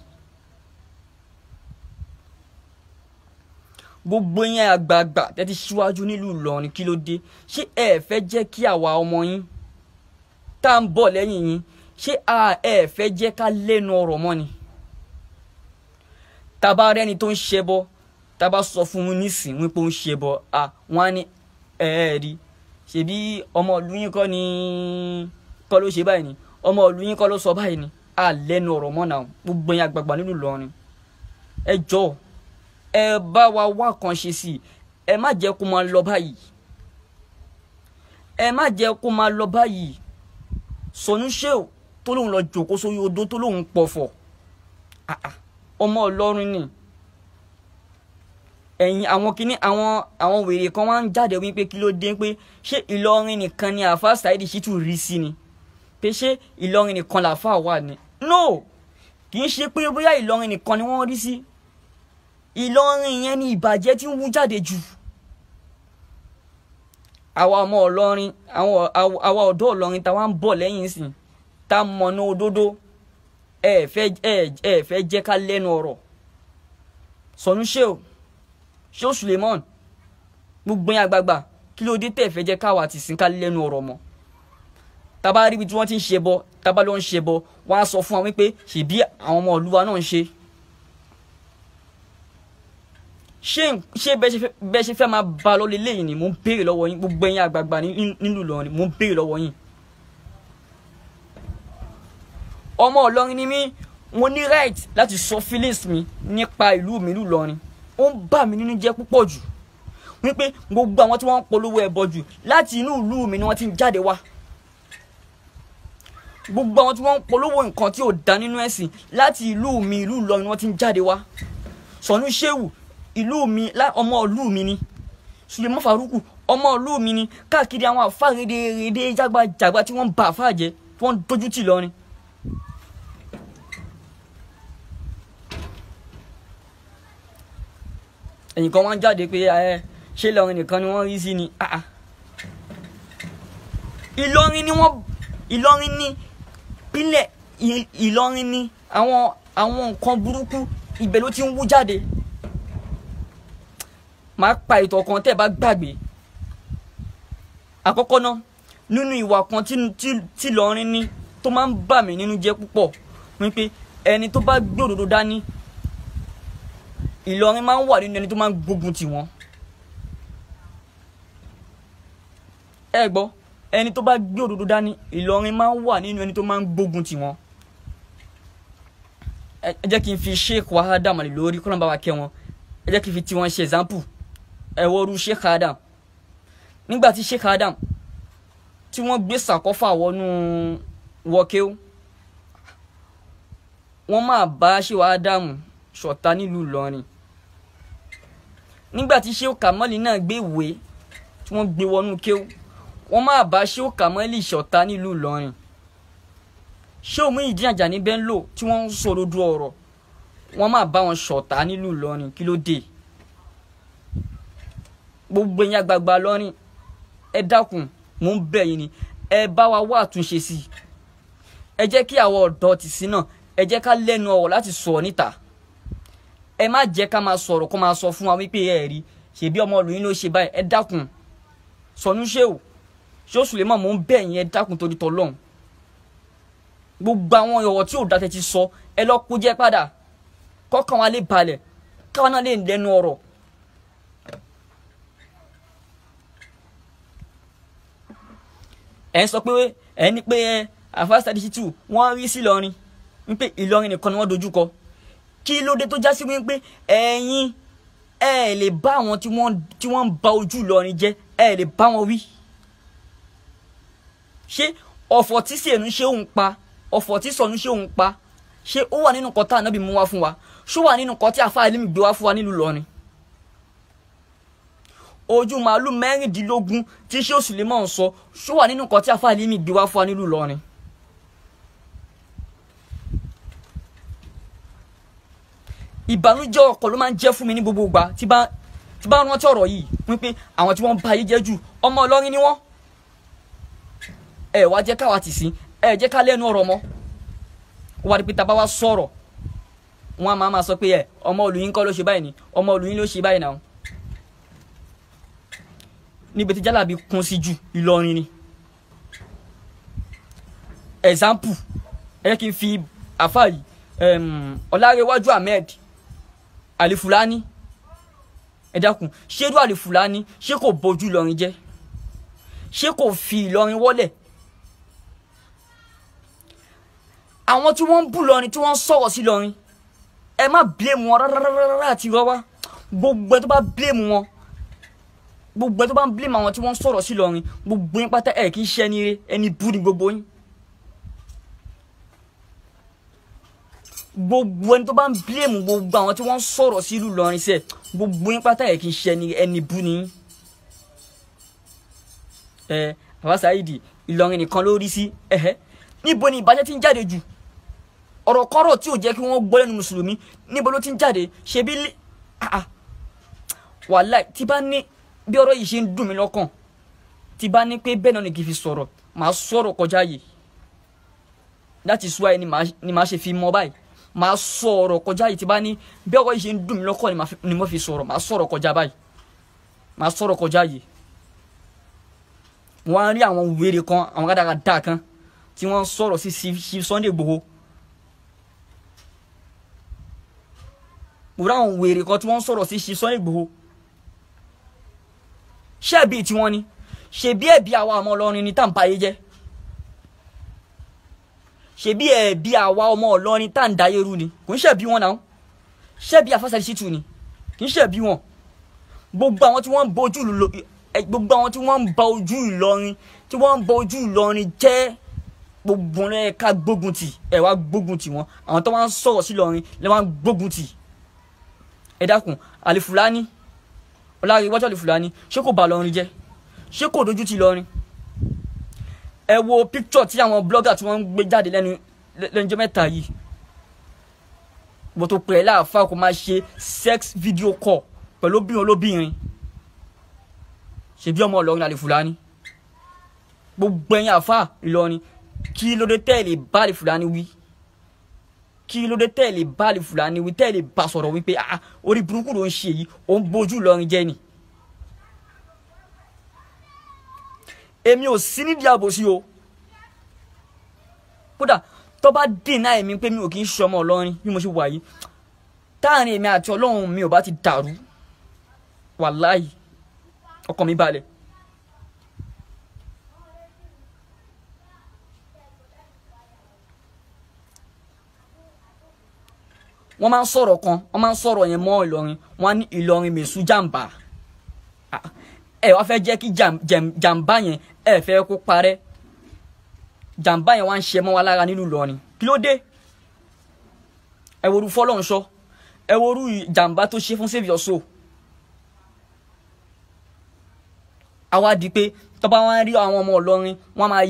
Gbogbo ẹ̀yin àgbààgbà tẹ́ ti ṣíwájú nílùú Ìlọrin, kí ló dé? Ṣé ẹ fẹ́ jẹ́ kí àwa ọmọ yín tá ń bọ̀ lẹ́yìn yín, ṣé ẹ fẹ́ jẹ́ ká lẹ́nu ọ̀rọ̀ mọ́ ni? Tá bá rẹ́ni tó ń ṣẹbọ, tá bá sọ fún un nísìn wípé ó ń ṣẹbọ, wọ́n á ní rí, ṣebí ọmọ ìlú yín kọ́ ló ṣe báyìí ni, ọmọ ìlú yín kọ́ ló sọ báyìí ni. Lẹ́nu ọ̀rọ̀ mọ́ náà. Gbogbo ẹ̀yin àgbààgbà nílùú Ìlọrin, ẹ jọ̀ọ́ ẹ bá wa wá kan ṣe sí, ẹ má jẹ́ kó máa lọ báyìí. ẹ má jẹ́ kó máa lọ báyìí. Sọnù Ṣéhù tó lóun lọ jókòó sórí odó tó lóun pọ̀fọ̀ ọmọ Ìlọrin ni. Ẹ̀yin àwọn kìíní àwọn wèrè kan wá ń jáde wípé kí ló dé pé ṣé Ìlọrin nìkan ni àfáà Saheed Shittu rí sí ni, pé ṣé Ìlọrin nìkan làfáà wà ní. No, kì í ṣe pé bóyá Ìlọrin nìkan ni wọ́n rí sí. Ìlọrin yẹn ni ìbàjẹ́ tí ń wú jáde jù. Àwa ọmọ Ìlọrin, àwa ọ̀dọ́ Ìlọrin tá wá ń bọ̀ lẹ́yìn sìn tá mọ̀nà òdodo ẹ fẹ́ jẹ́ ká lẹ́nu ọ̀rọ̀. Sọnù Ṣéhù, Ṣéhù Suleiman, gbogbo yín àgbààgbà kí ló dé tẹ́ fẹ́ jẹ́ káwa ti sìn ká lẹ́nu ọ̀rọ̀ mọ́. Tá bá rí ibi tí wọ́n ti ń ṣe bọ, tá bá lọ ń ṣe bọ, wọ́n á sọ fún wa wípé ṣebí àwọn ọmọ Olúwa náà ń ṣe. Ṣé bẹ́ẹ̀ ṣe fẹ́ máa bá lọ lélẹ́yìn ni mò ń béèrè lọ́wọ́ yín, gbogbo yín àgbààgbà nílùú Ìlọrin mò ń béèrè lọ́wọ́ yín. Ọmọ Ìlọrin ni mí, mo ní right láti sọ feelings mi nípa ìlú mi ìlú Ìlọrin. Ó ń bà mí nínú jẹ́ púpọ̀ jù wípé gbogbo àwọn tí wọ́n ń polówó ẹbọ jù láti inú ìlú mi ni wọ́n ti ń jáde wá. Gbogbo àwọn tí wọ́n ń polówó nǹkan tí ò dá nínú ẹ̀sìn láti ìlú mi ìlú Ìlọrin ni wọ́n ti ń jáde wá. Sọnù Ṣéhù ìlú mi ọmọ ìlú mi ni. Suleiman Faruku ọmọ ìlú mi ni. Káàkiri àwọn àfáà rédè jágbajàgba tí wọ́n ń ba àfáà jẹ́ tí wọ́n ń dojú tì Ìlọrin. Ẹ̀yin kan wọ́n jáde pé ṣé Ìlọrin nìkan ni wọ́n rí sí ni. Ìlọrin ni ilẹ̀ Ìlọrin ni àwọn nǹkan burúkú ibẹ̀ ló ti ń wú jáde. Máa pa ìtàn kan tẹ́ bá gbàgbé. Àkọ́kọ́ náà nínú ìwà kan tí Ìlọrin ní tó máa ń bà mí nínú jẹ́ púpọ̀ wípé ẹni tó bá gbé òdodo dání Ìlọrin máa ń wà nínú ẹni tó máa ń gbógun tì wọ́n. Ẹ gbọ́, ẹni tó bá gbé òdodo dání Ìlọrin máa ń wà nínú ẹni tó máa ń gbógun tì wọ́n. Ẹ jẹ́ kí n fi Sheikh Adam lórí kọ́nà bá wa kẹ́ wọn. Ẹ jẹ́ kí n fi tí wọ́n ṣe example. Ẹ wọ́rú Sheikh Adam. Nígbà tí Sheikh Adam tí wọ́n gbé sàkọ́fà wọnú wọ́kẹ́ó, wọ́n máa bá Sheikh Adam ṣọ̀tá nílùú Ìlọrin. Nígbà tí Sheikh Kamali náà gbé ìwé tí wọ́n gbé wọnú kéwú, wọ́n máa bá Sheikh Kamali ṣọ̀tá nílùú Ìlọrin. Sheikh Muyideen Ajani Bello tí wọ́n ń sọ̀rọ̀ du ọ̀rọ̀, wọ́n máa bá wọn ṣọ̀tá nílùú Ìlọrin. Kí ló dé? Gbogbo ẹ̀yin àgbààgbà Ìlọrin ẹ dákun, mò ń bẹ̀ yín ni, ẹ bá wa wá àtúnṣe sí i. Ẹ jẹ́ kí àwọn ọ̀dọ́ ti sí náà, ẹ jẹ́ ká lẹ́nu ọ̀rọ̀ láti sọ̀rọ̀ níta. Ẹ má jẹ́ ká máa sọ̀rọ̀ kó máa sọ fún wa wípé ẹ rí ṣebí ọmọ ìlú yín ló ṣe báyìí. Ẹ dákun. Sọnù Ṣéhù, Ṣéhù Suleiman, mò ń bẹ̀ yín, ẹ dákun torí t'Ọlọ́run. Gbogbo àwọn ọ̀rọ̀ tí ò dá tẹ́ ti sọ ẹ lọ kó jẹ́ padà kọ́kàn wa lè balẹ̀ káwọn náà lè lẹ́nu ọ̀rọ̀. Ẹ ń sọ pé ẹni pé àfáà Saheed Shittu wọ́n rí sí Ìlọrin wípé Ìlọrin nìkan ni wọ́n dojú kọ. Kí ló dé tó já sí wípé ẹ̀yin ẹ lè bá àwọn tí wọ́n ń ba ojú Ìlọrin jẹ́ ẹ lè bá wọn wí? Ṣé ọ̀fọ̀ tí Sọnù Ṣéhù ń pa, ọ̀fọ̀ tí Sọnù Ṣéhù ń pa, ṣé ó wà nínú nǹkan tí Ànábì mú wá fún wa? Ṣó wà nínú nǹkan tí àfáà Álímì gbé wá fún wa nílùú Ìlọrin? Ojú màálù 16 tí Ṣéhù Suleiman sọ, ṣó wà nínú nǹkan tí àfáà Álímì gbé wá fún wa nílùú Ìlọrin? Ìbànújẹ́ ọkàn ló máa ń jẹ́ fún mi ní gbogbo ìgbà tí bá rántí ọ̀rọ̀ yìí wípé àwọn tí wọ́n ń ba ayé jẹ́ jù ọmọ Ìlọrin ni wọ́n. Ẹ wá jẹ́ káwa tì sí, ẹ jẹ́ ká lẹ́nu ọ̀rọ̀ mọ́. Ó wá di pé tá bá wá sọ̀rọ̀ wọ́n á máa sọ pé ọmọ ìlú yín kọ́ ló ṣe báyìí ni, ọmọ ìlú yín ló ṣe báyìí náà. Níbi tí jálàbí kún sí jù Ìlọrin ni. Example, ẹ jẹ́ kí n fi àfáà yìí Ọlárewájú Ahmed Alifulani, ẹ dákun, ṣé Alifulani ṣé kò bójú Ìlọrin jẹ́? Ṣé kò fi Ìlọrin wọ́lẹ̀? Àwọn tí wọ́n ń bú Ìlọrin tí wọ́n ń sọ̀rọ̀ sí Ìlọrin, ẹ má blame wọn rárá àti rọ́wá. Gbogbo ẹ tó bá blame wọn gbogbo tó bá ń blame àwọn tí wọ́n sọ̀rọ̀ sí Ìlọrin gbogbo yín pátá ẹ̀ kì í ṣe ẹni bú ni gbogbo yín. gbogbo ẹni tó bá ń blame gbogbo àwọn tí wọ́n sọ̀rọ̀ sí ìlú Ìlọrin sẹ́ gbogbo yín pátá ẹ̀ kì í ṣe ẹni bú ni. Bàbá Saheed Ìlọrin nìkan ló rí sí níbo ni ìbàjẹ́ ti ń jáde jù ọ̀rọ̀ kọ́rọ̀ tí ò jẹ́ kí wọ́n gbọ́ lẹ́nu mùsùlùmí níbo ló ti ń jáde ṣebí wàláì tí bá ní bí ọ̀rọ̀ yìí ṣe ń dùn mí lọ́kàn tí bá ní pé bẹ́ẹ̀ náà ni kì í fi sọ̀rọ̀ màá sọ̀rọ̀ kọjá yìí láti sọ ẹ ni màá ṣe fi mọ báyìí màá sọ̀rọ̀ kọjá yìí tí bá ní bí ọ̀rọ̀ yìí ṣe ń dùn mí lọ́kàn ni mo fi sọ̀rọ̀ màá sọ̀rọ̀ kọjá báyìí màá sọ̀rọ̀ kọjá yìí. wọ́n á rí àwọn wèrè kan àwọn gàdàgàdà kan tí wọ́n sọ̀rọ̀ sí Sunday Igboho. mo rí àwọn wèrè kan tí wọ́n sọ̀rọ̀ sí Sunday Igboho. ṣé ẹ̀bi tí wọ́n ní ṣebí ẹ̀bi àwa ọmọ Ìlọrin ni tá ń bayé jẹ́ ṣebí ẹ̀bi àwa ọmọ Ìlọrin tá ń dayé rú ni kò ń ṣẹ̀bi wọn náà ṣẹ̀bi Afasari Shittu ni kì í ṣẹ̀bi wọn. gbogbo àwọn tí wọ́n ń bojú gbogbo àwọn tí wọ́n ń ba ojú Ìlọrin tí wọ́n ń ba ojú Ìlọrin jẹ́ gbogbo rẹ̀ ká gbógun tì ẹ̀ wá gbógun tì wọ́n àwọn tó wá ń sọ̀rọ̀ sí Ìlọrin lẹ́ wá ń gbógun tì. ẹ dákun Alifulani Ọlárewájú Alifulani ṣé kò bà Ìlọrin jẹ́ ṣé kò dojú ti Ìlọrin. ẹ wo picture tí àwọn blogger tí wọ́n ń gbé jáde lẹ́nujọ́ mẹ́ta yìí bó tó pè é láàfáà kó máa ṣe sex video call pẹ̀lú obìnrin olóbìnrin ṣebí ọmọ Ìlọrin Alifulani. gbogbo ẹ̀yin àfáà Ìlọrin kí ló dé tẹ́lẹ̀ bá Alifulani wí kí ló dé tẹ́lẹ̀ bá Alifulani wí tẹ́lẹ̀ bá sọ̀rọ̀ wípé orí burúkú ló ń ṣe yìí ó ń bójú Ìlọrin jẹ́ ni. èmi ò sí nídìí àbòsí o kódà tó bá dènà èmi pé mi ò kì í ṣe ọmọ Ìlọrin bí mo ṣe wà yìí táàrin èmi àti Ọlọ́run mi ò bá ti dàrú wàláhì ọkàn mi balẹ̀. wọ́n máa ń sọ̀rọ̀ kan wọ́n máa ń sọ̀rọ̀ yẹn mọ́ Ìlọrin wọ́n á ní Ìlọrin mèsù jàǹbá ẹ wá fẹ́ jẹ́ kí jàǹbá yẹn ẹ fẹ́ kó parẹ́ jàǹbá yẹn wá ń ṣe mọ́ wa lára nínú Ìlọrin kí ló dé. ẹ wo orú Fọlọ́runṣọ́ ẹ wo orú jàǹbá tó ṣe fún Save Your Soul. àwa di pé tó bá wọn rí àwọn ọmọ Ìlọrin wọ́n máa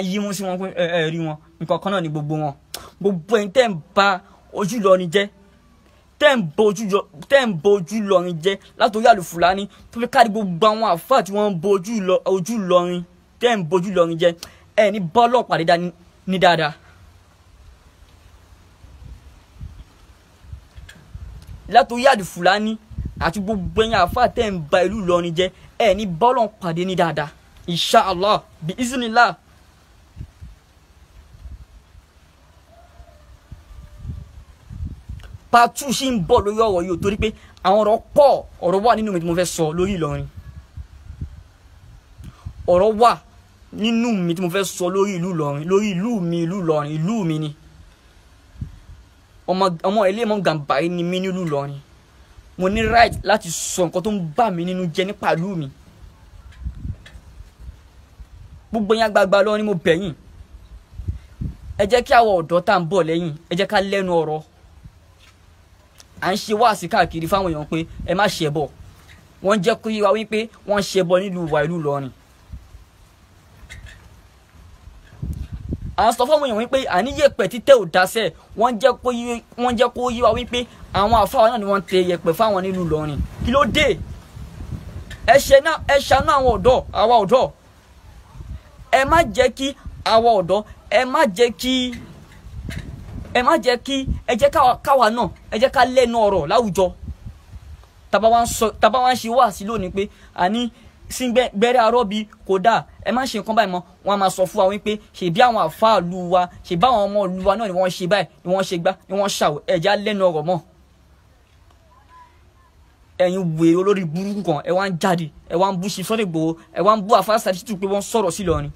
yí wọn sí wọn pé ẹ rí wọn nǹkan kan náà ni gbogbo wọn gbogbo ẹ̀yin tẹ́ ń ba ojú Ìlọrin jẹ́ tẹ́ ń bo ojú Ìlọrin jẹ́ látòrí Alifulani tó fi káàdì gbogbo àwọn àfáà tí wọ́n ń bo ojú Ìlọrin tẹ́ ń bo ojú Ìlọrin jẹ́ ẹ ní bọ́ọ̀lù pàdé ní dáadáa. látòrí Alifulani àti gbogbo ẹ̀yin àfáà tẹ́ ń ba ìlú Ìlọrin jẹ́ ẹ ní bọ́ọ̀lù pàdé ní dáadáa inshallah bi iznillah. pàtó ṣì ń bọ̀ lórí ọ̀rọ̀ yìí torí pé àwọn ọ̀rọ̀ wà nínú mi tí mo fẹ́ sọ lórí Ìlọrin ọ̀rọ̀ wà nínú mi tí mo fẹ́ sọ lórí ìlú Ìlọrin lórí ìlú Ìlọrin ìlú mi ni ọmọ ilé mọ́ Gàmbàrí ni mí nílùú Ìlọrin mo ní right láti sọ nǹkan tó ń bà mí nínú jẹ́ nípa ìlú mi. gbogbo yín àgbààgbà lọ ni mo bẹ̀ yín ẹ jẹ́ kí àwọn ọ̀dọ́ tá à ń bọ̀ lẹ́yìn ẹ jẹ́ ká lẹ́nu ọ̀rọ̀ à ń ṣe wáàsí káàkiri fáwọn èèyàn pé ẹ má ṣe bọ̀ wọ́n jẹ́ kó yé wa wípé wọ́n ṣe bọ̀ nílùú wa ìlú Ìlọrin. à ń sọ fáwọn èèyàn wípé àníyẹ̀pẹ̀ títẹ̀ ò dáṣẹ́ wọ́n jẹ́ kó yé wa wípé àwọn àfáà náà ni wọ́n tẹ yẹ̀pẹ̀ fáwọn nílùú Ìlọrin kí ló dé ẹ ṣàánú àwọn ọ̀dọ́ àwa ọ̀dọ́ ẹ má jẹ́ kí àwa ọ̀dọ́ ẹ má jẹ́ kí ẹ jẹ́ káwa náà ẹ jẹ́ ká lẹ́nu ọ̀rọ̀ láwùjọ tàbá wá ń ṣe wá sí lónìí pé àní sí gbẹ́rẹ́ arọ́bí kò dáa ẹ má ṣe nǹkan báyìí mọ́ wọ́n á máa sọ fún wa wípé ṣèbí àwọn àfáà lu wa ṣèbí àwọn ọmọ lu wa náà ni wọ́n ṣe báyìí ni wọ́n ṣe gbá ni wọ́n ṣàwọ̀ ẹ̀já lẹ́nu ọ̀rọ̀ mọ́. ẹ̀yin wèrè olórí burúkú kan ẹ wá ń jáde ẹ wá ń bú Sunday Igboho ẹ wá ń bú Afasari Shittu pé wọ́n sọ̀rọ̀ sí Ìlọrin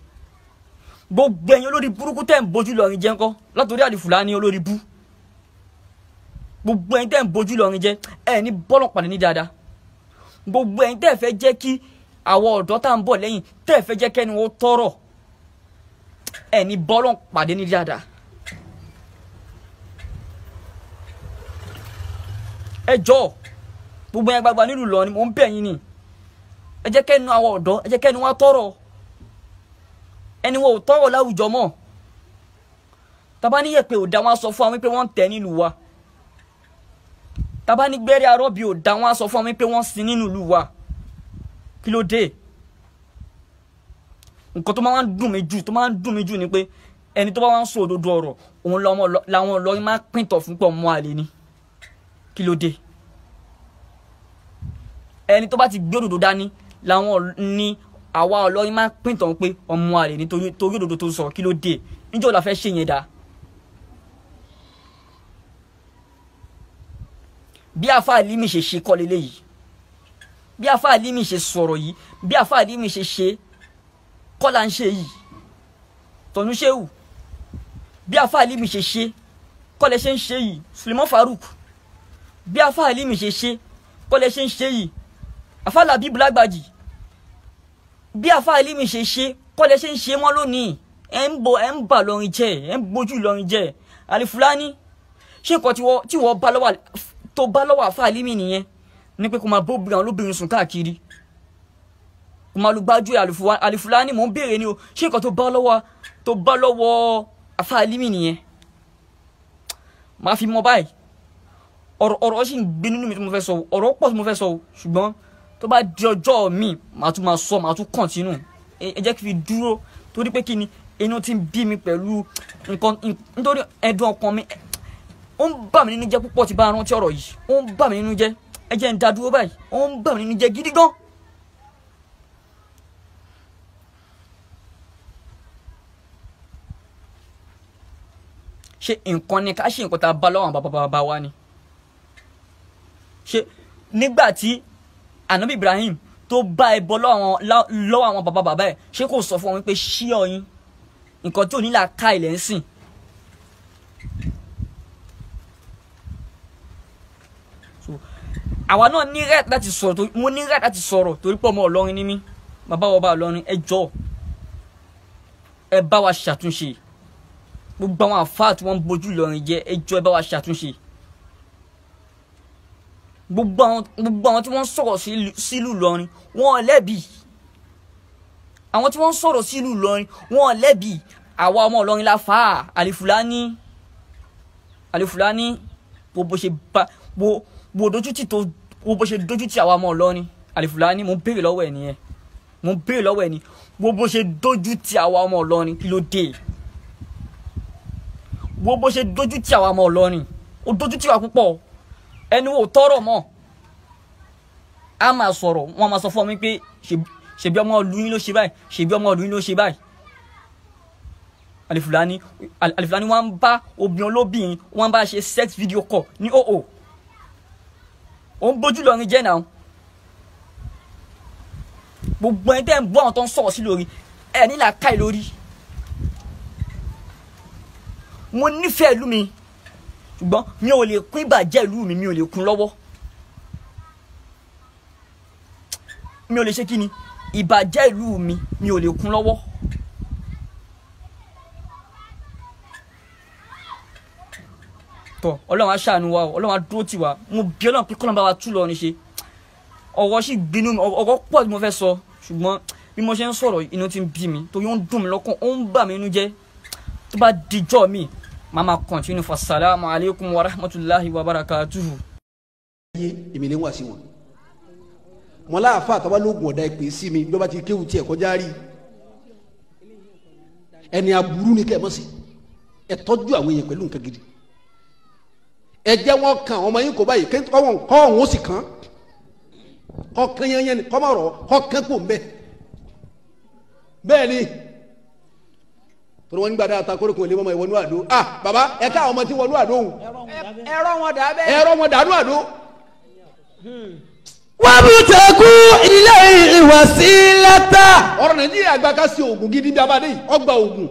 gbogbo ẹ̀yin olórí burúkú tẹ́ ń bójú Ìlọrin jẹ́ ńkọ́ látòrí Alifulani olórí bú gbogbo ẹ̀yin tẹ́ ń bójú Ìlọrin jẹ́ ẹ ní bọ́lọ̀ pàdé ní dáadáa gbogbo ẹ̀yin tẹ́ fẹ́ jẹ́ kí àwọn ọ̀dọ́ tá ń bọ̀ lẹ́yìn tẹ́ fẹ́ jẹ́ kẹ́ni wọ́n tọrọ ẹni bọ́lọ̀ pàdé ní dáadáa. ẹ jọ̀ọ́ gbogbo yẹn gbagba nílùú lọ ni mò ń bẹ̀ yín ni ẹ jẹ́ kẹ́nu àwọn ọ̀dọ́ ẹ jẹ́ kẹ́ni wọ́n tọrọ ẹni wọ́n ò tọrọ láwùjọ mọ́ tàbá ní yẹ̀pẹ̀ ò dá wọn sọ fún wa wípé wọ́n ń tẹ̀ nílùú wa tàbá ní gbẹ́rẹ́ arọ́bì ò dá wọn sọ fún wa wípé wọ́n sin nínú ìlú wa kí ló dé nǹkan tó máa ń dùn mí jù ni pé ẹni tó bá wá ń sọ òdodo ọ̀rọ̀ òun làwọn ọlọ́rin máa ń pìntọ̀ fún pọ̀ mọ́ àlè ni kí ló dé ẹni tó bá ti gbé òdodo dání làwọn ní àwa ọlọ́rin máa ń pìntọ̀ pé ọmọ àlè ni torí òdodo tó sọ kí ló dé níjọ́ la fẹ́ ṣe yẹn dáa. bí afa Alimi ṣe ṣe kọ́ leléyìí bí afa Alimi ṣe sọ̀rọ̀ yìí bí afa Alimi ṣe ṣe kọ́ la ń ṣe yìí tọ̀nú ṣéwù bí afa Alimi ṣe ṣe kọ́ lẹ ṣe ń ṣe yìí Suleiman Farouk bí afa Alimi ṣe ṣe kọ́ lẹ ṣe ń ṣe yìí afa Labeeb Lagbaji bí afa Alimi ṣe ṣe kọ́ lẹ ṣe ń ṣe wọ́n lónìí ẹ̀ ń bà lọ́rin jẹ́ ẹ̀ ń bójú lọ́rin jẹ́ Alifulani ṣé nǹkan tí wọ́n bá lọ́wọ́ tó bá lọ́wọ́ afa Alimi nìyẹn ní pé kó máa bóbìnrin àwọn olóbìnrin sùn káàkiri kó máa lu gbájú Alifulani mò ń béèrè ni o ṣé nǹkan tó bá lọ́wọ́ afa Alimi nìyẹn máa fi mọ báyìí ọ̀rọ̀ sì ń gbé nínú mi tí mo fẹ́ sọ ọ̀rọ̀ pọ̀ tí mo fẹ́ sọ ṣùgbọ́n tó bá di ọjọ́ mi màá tún máa sọ màá tún kọ̀ntínú ẹ jẹ́ kí fi dúró torí pé kí ni inú ti ń bí mi pẹ̀lú nǹkan nítorí ẹ̀dùn ọkàn mi ó ń bà mí nínú jẹ́ púpọ̀ tí bá rántí ọ̀rọ̀ yìí ó ń bà mí nínú jẹ́ ẹ jẹ́ ń dá dúró báyìí ó ń bà mí nínú jẹ́ gidi gan. ṣé nǹkan ni ká ṣe nǹkan tá a bá lọ́wọ́ àwọn bàbá wa ni ṣé nígbà tí Ànábì Ibrahim tó bá ẹbọ lọ́wọ́ àwọn bàbá ẹ̀ ṣé kò sọ fún wọn pé ṣí ọyìn nǹkan tí ò ní là ká ilẹ̀ ń sìn. àwa náà ní right láti sọ̀rọ̀ mo ní right láti sọ̀rọ̀ torí pé ọmọ Ìlọrin ni mí bàbá wa bá Ìlọrin ẹ jọ̀ọ́ ẹ bá wa ṣàtúnṣe gbogbo àwọn àfáà tí wọ́n ń bójú Ìlọrin jẹ́ ẹ jọ̀ọ́ ẹ bá wa ṣàtúnṣe gbogbo àwọn tí wọ́n sọ̀rọ̀ sílùú Ìlọrin wọ́n lẹ́bi àwọn tí wọ́n sọ̀rọ̀ sílùú Ìlọrin wọ́n lẹ́bi àwa ọmọ Ìlọrin la fà á Alifulani bó ṣe bá bó dójútì tó bó ṣe dójútì àwa ọmọ Ìlọrin Alifulani mo béèrè lọ́wọ́ ẹ̀ nìyẹn mo béèrè lọ́wọ́ ẹ̀ ni bó ṣe dójútì àwa ọmọ Ìlọrin kí ló dé bó ṣe dójútì àwa ọmọ Ìlọrin ó dójútì wa púpọ̀ ẹni wo tọrọ mọ́ a máa sọ̀rọ̀ wọ́n máa sọ fún mi pé ṣebí ọmọ ìlú yín ló ṣe báyìí ṣebí ọmọ ìlú yín ló ṣe báyìí Alifulani wọ́n ń bá obìnrin olóbìnrin wọ́n bá ṣe sex video call ní òò ó ń bójú Ìlọrin jẹ́ náà gbogbo ẹni tẹ́ ń bọ́ àwọn tó ń sọ̀rọ̀ sí lórí ẹ̀ nílà káì lórí mo nífẹ̀ẹ́ ìlú mi ṣùgbọ́n mi ò lè kún ìbàjẹ́ ìlú mi ò lè kún lọ́wọ́ mi ò lè ṣe kí ni ìbàjẹ́ ìlú mi ò lè kún lọ́wọ́ tọ́ Ọlọ́run á ṣàánú wa Ọlọ́run á dúró tì wá mo bí Ọlọ́run pé kọ́lọ́n bá wa tú Ìlọrin ṣe ọ̀rọ̀ sì gbinú mi ọ̀rọ̀ pọ̀ tí mo fẹ́ sọ ṣùgbọ́n bí mo ṣe ń sọ̀rọ̀ inú ti ń bí mi torí ó ń dùn mí lọ́kàn ó ń bà mí inú jẹ́ tó bá dijọ́ mi mama continue for salamu alaikum wa rahmatullahi wa barakatuhu. èmi lè wá sí wọn wọn láàfà àtàwọn lóògùn ọ̀dà ìpè sí mi bí wọ́n bá ti kéwù tiẹ̀ kọjá rí ẹni aburú ni kẹ́ ẹ mọ̀ sí ẹ tọ́jú àwọn èèyàn pẹ̀lú nǹkan gidi ẹ jẹ́ wọn kan ọmọ yín kò báyìí kọ́ ọ̀hún ó sì kàn kọ́ kán yẹn ni kọ́ mọ̀ rọ̀ kọ́ kán kò ń bẹ́ẹ̀ ni tọ́lọ́ wọn nígbà dáa ta kóró kun ilé mọ́mọ́ ìwọ́nú àdó bàbá ẹ ká ọmọ tí wọ́nú àdó òun ẹ̀rọ wọn dà bẹ́ẹ̀ ẹ̀rọ wọn dànù àdó. wọ́n bí tẹ́kù ilé ìwàsílẹ́tà. ọ̀rọ̀ Nàìjíríà gba ká sí oògùn gidi bí abadé yìí ọgbà oògùn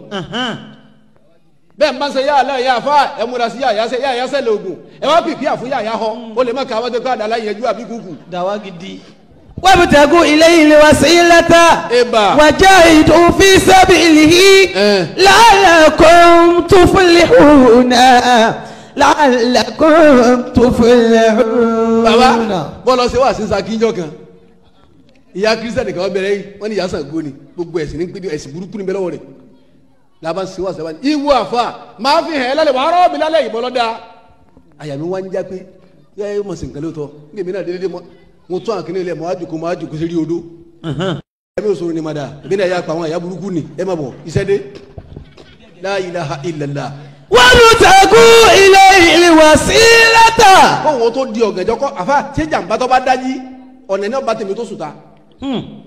bẹ́ẹ̀ n bá ń ṣe yáàlá yà fà ẹ múra sí yàyà sẹ́lẹ̀ oògùn ẹ wá pìpì àfún yàyà họ ó lè má kà wọ́n tó ká àdàlà yẹn ju àbí kúkú. dàwa gidi. وابتغوا إليه الوسيلة وجاهدوا في سبيله لعلكم تفلحون لعلكم تفلحون. baba bọ́lá ṣe wá sísá kíjọ kan ìyá kírísítẹ́nì kan bẹ̀rẹ̀ yìí wọ́n ní ìyá Ṣàngó ni gbogbo ẹ̀sìn ní pé ẹ̀sìn burúkú ní bẹ́ẹ̀ lọ́wọ́ rẹ̀ làbá ṣe wá sẹ́wọ́n ìwọ àfa máa fi hàn ẹ́ lálẹ́ wàá rọ́ mi lálẹ́ ìbọn lọ́dà àyà mi wá ń já pé yẹ́ ẹ́ mọ̀ sí nǹkan lóòótọ́ nígbà mi náà dédé mo tún àkínní ilẹ̀ mo á jòkó sí rí odó ẹ̀mí òṣòro ni màdà bí náà yà pa àwọn àyà burúkú ni ẹ má bọ̀ iṣẹ́ dé la ilaha illallah. وابتغوا إليه الوسيلة. kó wọn tó di ọ̀gànjọ́ kọ́ àfa ṣé jàǹbá tó bá dájí ọ̀nà ní ọba tèmi tó sùn ta.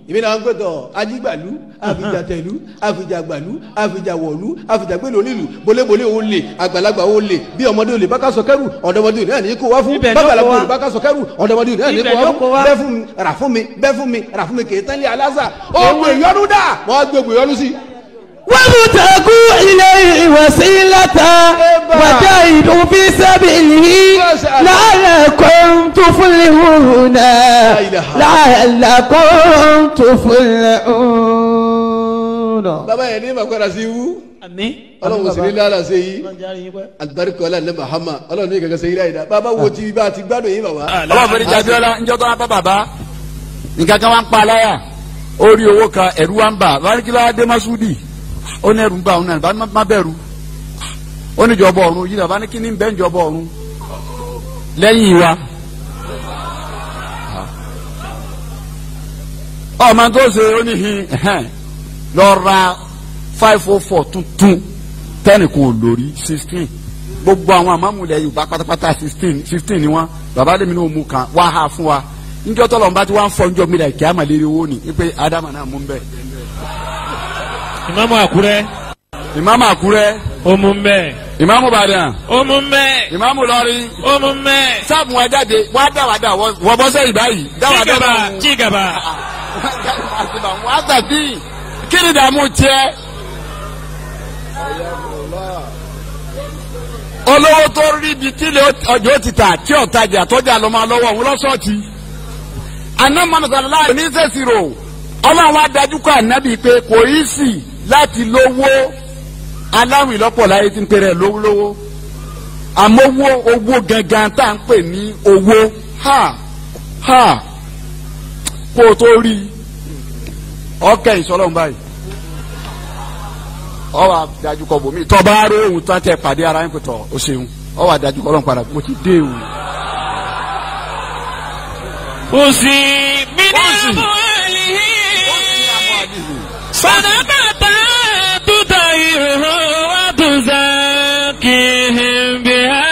ìbí náà ń pẹ̀tọ̀ ajígbàlú àfijàtẹ̀lú àfijàgbàlú àfijàwọ̀lú àfijàgbélé onílù bólébólé olè àgbàlagbà olè bí ọmọdé olè bákà sọkẹ́rù ọ̀dọ́mọdé olè náà ní kó wá fún bàbàlagbà olè bákà sọkẹ́rù ọ̀dọ́mọdé olè náà ní kó wá fún bẹ́ẹ̀ fún mi rà fún mi bẹ́ẹ̀ fún mi rà fún mi kì í tán lé alásà ògbè ìyọnu dà wọ́n gbé ògbè ìyọnu sí. وابتغوا إليه وسيلة وجاهدوا في سبيله لعلكم تفلحون لعلكم تفلحون. bàbá yẹn ní màkàrà sí wú ọlọ́run sì ní lára ṣe yí alibarika ọlọ́run ní mahama ọlọ́run ní kankan ṣe yí láyé dá bàbá wo ti bá ti gbádùn yín bàbá. ọlọ́run fẹ́ẹ́ ní jabiola ń jọ́ tó wá bá bàbá nǹkan kan wá ń pa aláyà ó rí owó kan ẹ̀rú wa ń bà wọ́n kí ló wá dé Masudi ó ní ẹrù ń bá òun náà bá má bẹ̀rù ó ní ìjọba ọ̀run yìí bá ní kí ní bẹ́ẹ̀ ìjọba ọ̀run lẹ́yìn wa ọmọ tó ṣe ó ní hin lọ ra 504 tuntun tẹ́nì kò lórí 16 gbogbo àwọn àmàmúlẹ̀ Yorùbá pátápátá 15 ni wọ́n bàbá lèmi ní òmu kan wá ha fún wa níjọ́ tọ́lọ̀ ń bá ti wá ń fọ́ níjọ́ mi là kí á mà lérí owó ni wípé Ádámà náà mú bẹ́ẹ̀. Ìmáàmù Àkúrẹ́. Ìmáàmù Àkúrẹ́. Ó mú mbẹ́. Ìmáàmù Ìbàdàn. Ó mú mbẹ́. Ìmáàmù Ìlọrin. Ó mú mbẹ́. sáàmù wa jáde wá dáwàdà wọ bọ́sẹ̀ ìbáyìí. Jígàbà jígàbà. wọ́n á tàbí kí ni dààmú tiẹ̀. olówó tó rí ibi tí ọjọ́ ti tà tí ọ̀tajà tọ́jà lọ́ máa lọ́wọ́ òun lọ́sọ̀ọ̀tì. àná mọ̀nàsálà ní sẹ́sìrò ọlọ́run wa dájú kọ́ ànábì pé kò í sì láti lówó aláwìn lọ́pọ̀ láyé tí ń pèrè lówó àmọ́ owó gangan tá à ń pè ní owó kó o tó rí ọkẹ́ ìsọlọ́run báyìí ọ wà dájú kọ́ bòmí tọ́ bá rí ohun tó ń tẹ pàdé ara yín pẹ̀tọ́ o ṣeun ọ wà dájú kọ́ ọlọ́run padà mo ti dé o. ó sì mí náà mú صدقة تطهره وتزكيهم بها.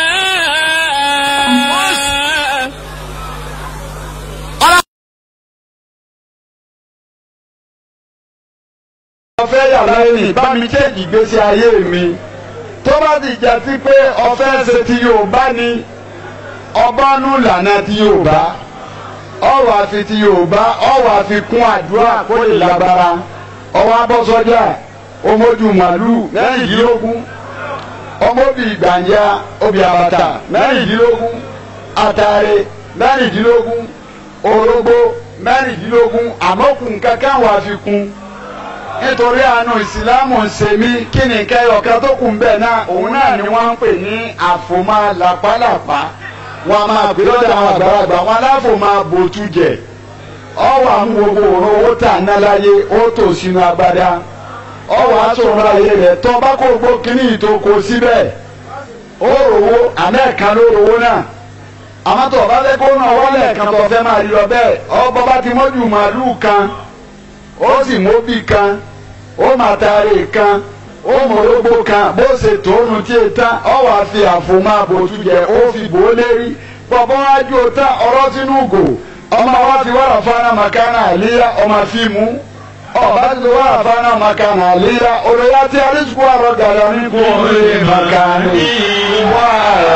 ọ̀fẹ́ yàrá ẹni bá mi kéèkì ìgbésí ayé mi tó bá ti jà sí pé ọ̀fẹ́ ṣe ti Yorùbá ni ọbọ̀nù lànà ti Yorùbá ọ̀rọ̀ àfi ti Yorùbá ọ̀rọ̀ àfi kún àdúrà kó lè lágbára. ọwọ́ abọ́sọ́jà ọmọdù màlúù mẹ́rìndínlógún ọmọbì gbàǹjà obì àbàtà mẹ́rìndínlógún àtàrẹ mẹ́rìndínlógún orógbó mẹ́rìndínlógún àmọ́kùn kankan wà fi kún nítorí àánú ìsìlámù ń ṣe mí kí ni kẹyọ̀kan tó kù ń bẹ̀ náà òun náà ni wọ́n ń pè ní àfòmá làpálàpá wọn máa gbé lọ́dọ̀ àwọn àgbàlagbà wọn aláfòmá bòtú jẹ. ọwọ́ àwọn gbogbo òrò owó tà ná láyé ó tò sínú agbádá ọwọ́ àtòrò ayé rẹ̀ tó bá kó gbó kínní ìtòkò síbẹ̀ ó rówó àmẹ́ẹ̀kan ló rówó náà àmọ́ tó bá fẹ́ kó náà wọlé kan tó fẹ́ máa rí lọ bẹ́ẹ̀ ọbọ̀ bá ti mọ́jú màálùú kan ó sì móbì kan ó màtàrí kan ó mọ̀lógbó kan bó ṣe tóónù tí ì tán ọwọ́ àfi àfòmọ́ àbòtú jẹ ó fi bò ó lérí bọ̀bọ̀ wájú ó tán ọ̀rọ̀ sínú gò ọmọ wa fi wàrà fana makana àlíyá ọmọ fíìmù ọba ti fi wàrà fana makana àlíyá olóyà tí arísùkú àrọ gàdá ní kò lè makana wà.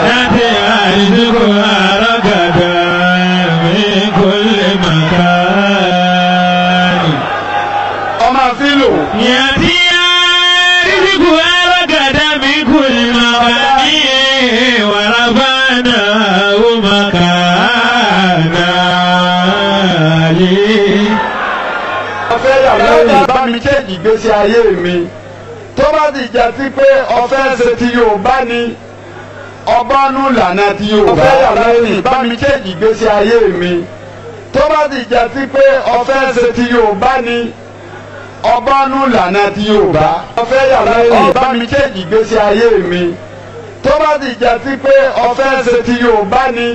láti arísùkú àrọ gàdá ní kò lè makana. ọmọ fílò. yàtí arísùkú àrọ gàdá ní kò lè makana wàrà fana makana. ìgbésí ayé mi tó bá ti jà sí pé ọ̀fẹ́ ṣe ti Yorùbá ni ọbọ̀nù lànà ti Yorùbá ọ̀fẹ́ yàrá ẹ̀yìn bá mi change ìgbésí ayé mi tó bá ti jà sí pé ọ̀fẹ́ ṣe ti Yorùbá ni ọbọ̀nù lànà ti Yorùbá ọ̀fẹ́ yàrá ẹ̀yìn bá mi change ìgbésí ayé mi tó bá ti jà sí pé ọ̀fẹ́ ṣe ti Yorùbá ni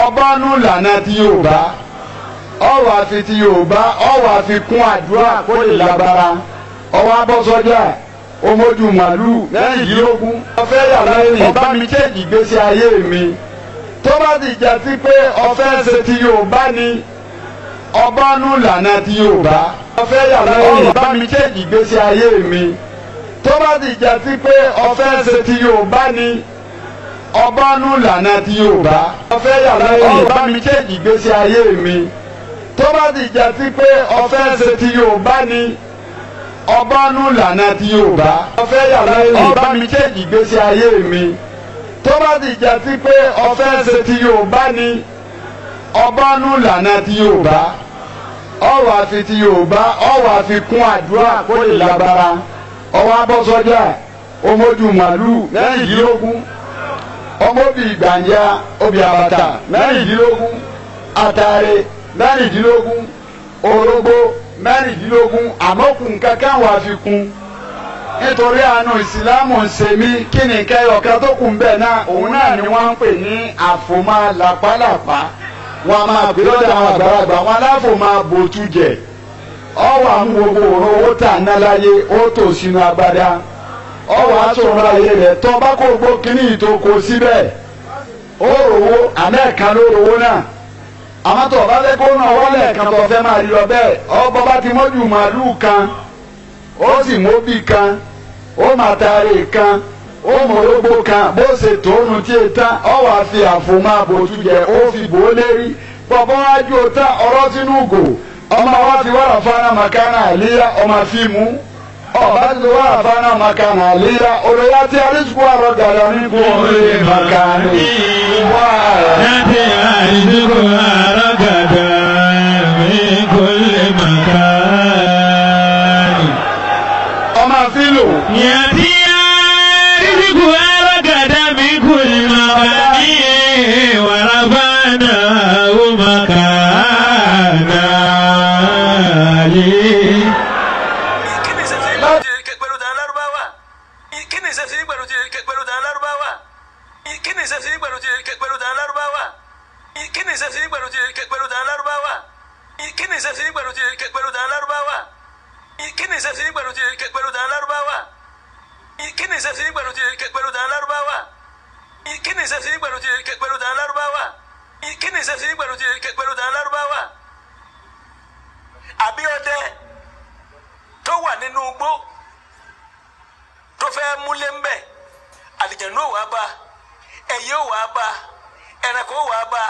ọbọ̀nù lànà ti Yorùbá ọwọ́ àfi ti Yorùbá ọwọ́ àfi kún àdúrà kó lè lágbára ọwọ́ abọ́sọ́jà ọmọdún màlúù mẹ́rìndínlógún ọ̀fẹ́ yàrá ẹ̀yìn bá mi change ìgbésí ayé mi tó bá ti jà sí pé ọ̀fẹ́ ṣe ti Yorùbá ni ọbọ̀nù lànà ti Yorùbá ọ̀fẹ́ yàrá ẹ̀yìn bá mi change ìgbésí ayé mi tó bá ti jà sí pé ọ̀fẹ́ ṣe ti Yorùbá ni ọbọ̀nù lànà ti Yorùbá ọ̀fẹ́ yàrá ẹ̀yìn bá mi change ìgbésí ayé mi tó bá ti jà sí pé ọ̀fẹ́ ṣe ti Yorùbá ni ọbọ̀nù lànà ti Yorùbá ọ̀fẹ́ yàrá ẹ̀yìn bá mi change ìgbésí ayé mi tó bá ti jà sí pé ọ̀fẹ́ ṣe ti Yorùbá ni ọbọ̀nù lànà ti Yorùbá ọwọ́ àfi ti Yorùbá ọwọ́ àfi kún àdúrà kó lè lágbára ọwọ́ abọ́sọ́jà ọmọdún màlúù mẹ́rìndínlógún ọmọbì gbàǹjà obì àbàtà mẹ́rìndínlógún àtàrẹ mẹ́rìndínlógún orógbó mẹ́rìndínlógún àmọ́kùn kankan wà fi kún nítorí àánú ìsìlámù ń ṣe mí kí ni kẹyọ̀kẹ́ tó kù ń bẹ̀ náà òun náà ni wọ́n ń pè ní àfòmá làpálàpá wọn a máa gbé lọ́dọ̀ àwọn àgbàlagbà wọn aláfòmá bòtú jẹ ọwọ́ àwọn gbogbo òrò owó tà ná láyé ó tò sínú agbádá ọwọ́ àtòrò ayé rẹ̀ tọ́ bá kó gbó kínní ìtòkò síbẹ̀ ó rówó àmẹ́ẹ̀kan ló rówó náà àmọ́ tó bá fẹ́ kó náà wọlé kan tó fẹ́ máa rí lọ bẹ́ẹ̀ ọgbọ́ bá ti mọ́jú màálùú kan ó sì móbì kan ó màtàrí kan ó mọ̀lógbó kan bó ṣe tóónù tí ì tán ọ wàá fi àfòmọ́ àbòtú jẹ ó fi bò ó lérí bọ̀bọ́ wájú ó tán ọ̀rọ̀ sínú gò ọmọ wa fi wàrà fana makana àlíyá ọmọ fíìmù ọba ti wàrà fana makana àlíyá olóyà tí arísùkú àrọ gàdá ní kò lè makana wà. láti àrísùkú àrọ gàdá ní kò lè makana. ọmọ fílò. yàtí àrísùkú àrọ gàdá ní kò lè makana wàrà fana ó makana. Abíọ́dé tó wà nínú igbó tó fẹ́ múlé ń bẹ̀ àlìjẹ̀nú ò wá bá ẹyẹ ò wá bá ẹranko ò wá bá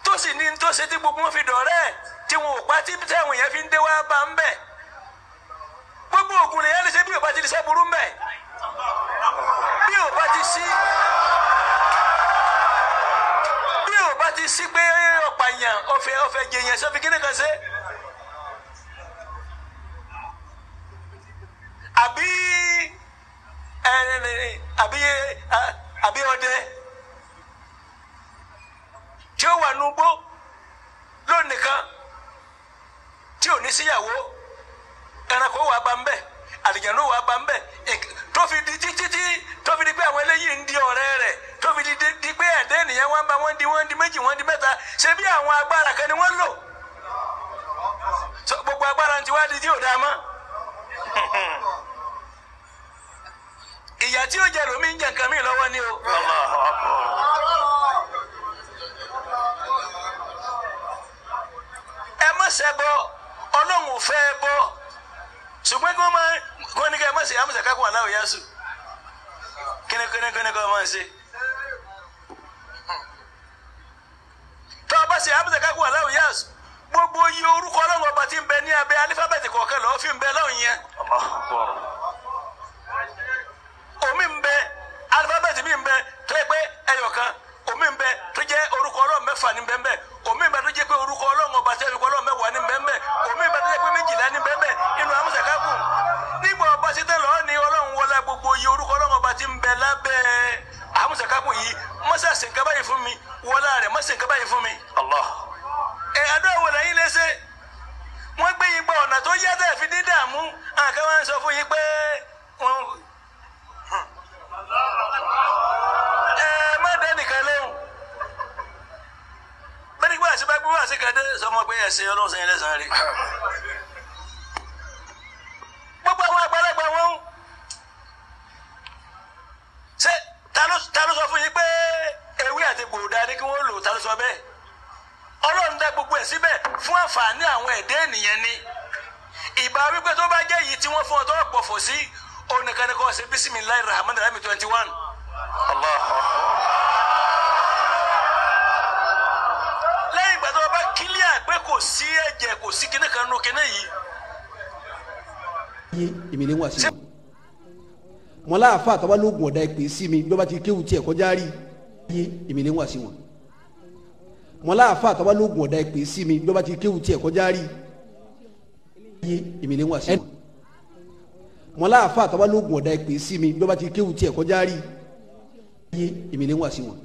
tó sì ní tó ṣe tí gbogbo wọn fi dọ̀rẹ́ tí wọn ò pa tí tẹ̀wọ̀n yẹn fi ń dé wá bá ń bẹ̀ gbogbo ògùn lèyàn lè ṣe bí ò bá ti ṣe burú ń bẹ̀ bí ò bá ti sí pé ọ̀pàyàn ọ̀fẹ́ jẹyàn sọ́fi kí ni kan ṣe. Abíọ́dé tí ó wà núgbó lónìí kan tí ò ní síyàwó ẹranko wà bá ń bẹ àlìjànnú wà bá ń bẹ tó fi di títí tó fi di pé àwọn eléyìí ń di ọ̀rẹ́ rẹ̀ tó fi di pé ẹ̀dá ènìyàn wọn bá wọn di méjì wọn di mẹ́ta ṣe bí àwọn agbára kan ni wọ́n lò gbogbo agbára ti wá di tí ò dáa mọ́. ìyá tí ó jẹ lómi ń jẹ nǹkan mi lọ́wọ́ ni o. ẹ má ṣẹbọ Ọlọ́run ò fẹ́ bọ ṣùgbọ́n kí wọ́n ní ká ẹ má ṣe àmúṣe kákó aláwọ̀ yá sùn kíni kọ́ máa ṣe. tó o bá ṣe àmúṣe kákó aláwọ̀ yá sùn gbogbo iye orúkọ Ọlọ́run ọba tí ń bẹ ní abẹ́ alífábẹ́ẹ̀tì kọ̀ọ̀kan lọ́ọ́ fi ń bẹ lọ́hùn yẹn. omi ń bẹ alifábẹ́ẹ̀tì mi ń bẹ tó yẹ pé ẹyọkan omi ń bẹ tó jẹ́ orúkọ Ọlọ́run mẹ́fà ní bẹ́ẹ̀ omi ń bẹ tó jẹ́ pé orúkọ Ọlọ́run ọba tẹ́ orúkọ Ọlọ́run mẹ́wàá ní bẹ́ẹ̀ omi ń bẹ tó jẹ́ pé méjìlá ní bẹ́ẹ̀ inú amúṣàkákù Amusa Kabu yìí mọ́sá ṣe nǹkan báyìí fún mi wọlá rẹ̀ mọ́sá nǹkan báyìí fún mi. Allah. Àdúrà wo lẹ́yìn léṣe wọ́n gbé yín gba ọ̀nà tó yá tẹ̀ fi dín dààmú àǹkà wọn sọ fún yín pé wọ́n. Má dẹ́ nìkan lóhùn bẹ́ẹ̀ ni gbọ́dọ̀ sí bá gbọ́dọ̀ sí kan dé sọmọ pé ẹ̀sìn ọlọ́run sẹ́yìn lẹ́sàn-án rí. Gbogbo àwọn àgbàlagbà wọn ṣe ta ló sọ fún yín pé ewé àti gbòòdà ni kí wọ́n lò ta ló sọ bẹ́ẹ̀ ọlọ́run dá gbogbo ẹ̀ síbẹ̀ fún àǹfààní àwọn ẹ̀dá ènìyàn ni ìbá wípé tó bá jẹ́ yìí tí wọ́n fún ọ tó pọ̀ fò sí onìkan ni kò ṣe bisimilayi rahman rahim 21. Allah. Lẹ́yìn ìgbà tó bá kílíà pé kò sí ẹ̀jẹ̀ kò sí kíní kan nù kíní yìí. Èmi ni wọ́n àṣìwọ̀n mọ láàfà àtàwọn ológun ọ̀dà ìpè sí mi bí wọ́n bá ti kéwù tiẹ̀ kọjá rí èmi ni wọ́n àṣìwọ̀n mọ láàfà àtàwọn ológun ọ̀dà ìpè sí mi bí wọ́n bá ti kéwù tiẹ̀ kọjá rí èmi ni wọ́n àṣìwọ̀n mọ láàfà àtàwọn ológun ọ̀dà ìpè sí mi bí wọ́n bá ti kéwù tiẹ̀ kọjá rí èmi ni wọ́n àṣìwọ̀n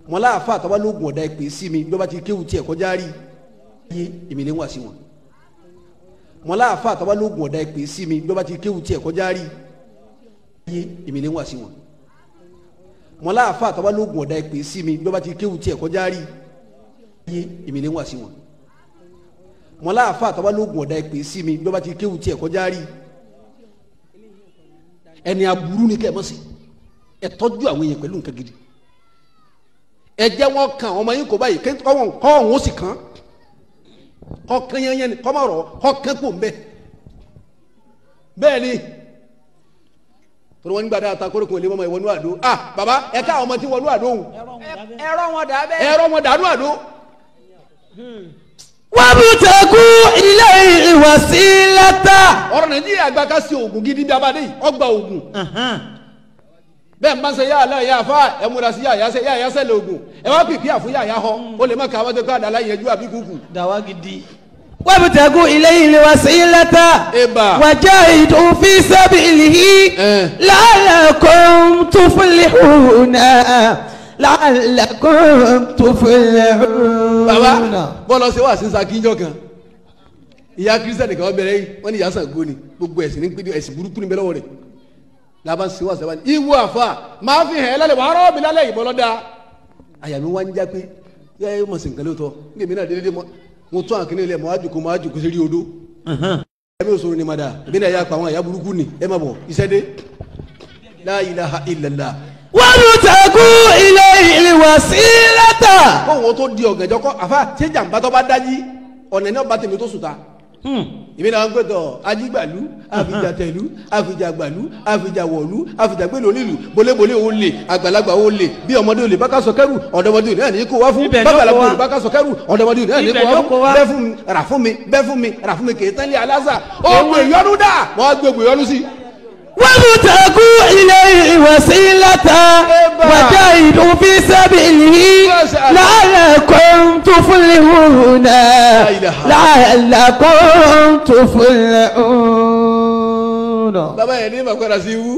mọ láàfà àtàwọn ológun ọ̀dà ìpè sí mi bí wọ́n bá ti kéwù tiẹ̀ kọjá rí èmi ni wọ́n àṣìwọ̀n mọ láàfà àtàwọn ológun ọ̀dà ìpè sí mi bí wọ́n bá ti kéwù tiẹ̀ kọjá rí èmi ni wọ́n àṣìwọ̀n mọ láàfà àtàwọn ológun ọ̀dà ìpè sí mi bí wọ́n bá ti kéwù tiẹ̀ kọjá rí èmi ni wọ́n àṣìwọ̀n mọ láàfà àtàwọn ológun ọ̀dà ìpè sí mi bí wọ́n bá ti kéwù tiẹ̀ kọjá rí ẹni aburú ni kẹ́ ẹ mọ̀ sí ẹ tọ́jú àwọn èèyàn pẹ̀lú nǹkan gidi ẹ jẹ́ wọn kan ọmọ yín kò báyìí kọ́ ọ̀hún ó sì kàn kọ́ kán yẹn ni kọ́ máa rọ̀ kọ́ kán kò ń bẹ́ẹ̀ ni tọ́lọ́ wọn nígbà dáa ta kóró kò lè mọ́ ìwọ́nú àdó baba ẹ ká ọmọ tí wọ́nú àdó hùn ẹ̀rọ wọn dà bẹ́ẹ̀. ẹ̀rọ wọn dànù àdó. وابتغوا إليه الوسيلة. ọ̀rọ̀ Nàìjíríà gba ká sí oògùn gidi bí abadé yìí ọgbà oògùn bẹ́ẹ̀ máa ń ṣe yáàlá yáàfá ẹ múra sí yáàyásẹ́ lóògùn ẹ wá pìpì àfún yáàyá họ ó lè má kà wọ́n tó ká àdàlá yẹn ju àbí kúkú. dàwa gidi. وابتغوا إليه الوسيلة إبا. وجاهدوا في سبيله لعلكم تفلحون لعلكم تفلحون. baba bọ́lá ṣe wá sí sakíjọ́ kan ìyá kírísítẹ́nì kan bẹ̀rẹ̀ yìí wọ́n ní ìyá Ṣàngó ni gbogbo ẹ̀sìn ní pé ẹ̀sìn burúkú ní bẹ́lẹ̀ wọ̀ rẹ̀ laban ṣe wá sẹ́wọ́n ìwú àfa máa fi hàn ẹ́ lálẹ́ wàá rọ́ mi lálẹ́ ìbọn lọ́dà àyà mi wá ń já pé ẹ mọ̀ sí nǹkan lóòótọ́ ní èmi náà dédé mo tún àkínní ilẹ̀ mọ́ àjòkó sí rí odó ẹ̀mí òṣòro ni mada èmi náà yà pa àwọn àyà burúkú ni ẹ má bọ̀ iṣẹ́ dé la ilaha illallah. وابتغوا إليه الوسيلة. kó wọn tó di ọ̀gànjọ́ kọ́ àfa ṣé jàǹbá tó bá dájí ọ̀nà ní ọba tèmi tó sùn ta. èmi náà ń pètò ajígbàlú àfijàtẹ̀lú àfijàgbàlú àfijàwọ̀lú àfijàgbélé onílù bólébólé olè àgbàlagbà olè bí ọmọdé olè bá ká sọ kẹrù ọ̀dọ́mọdé olè náà ní kó wá fún bàgbàlagbà olè bá ká sọ kẹrù ọ̀dọ́mọdé olè náà ní kó wá fún bẹ́ẹ̀ fún mi rà fún mi bẹ́ẹ̀ fún mi rà fún mi kì í tán lé aláṣà ó gbé ìyọnu dà wọ́n gbé ìyọnu sí. وابتغوا إليه وسيلة وجاهدوا في سبيله لعلكم تفلحون لعلكم تفلحون. bàbá yẹn ní ìmọ̀ kọ́ra sí wú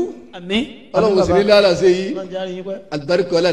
ọlọ́run sì ní lára sí yìí àlùbáríkọ́ ọlá.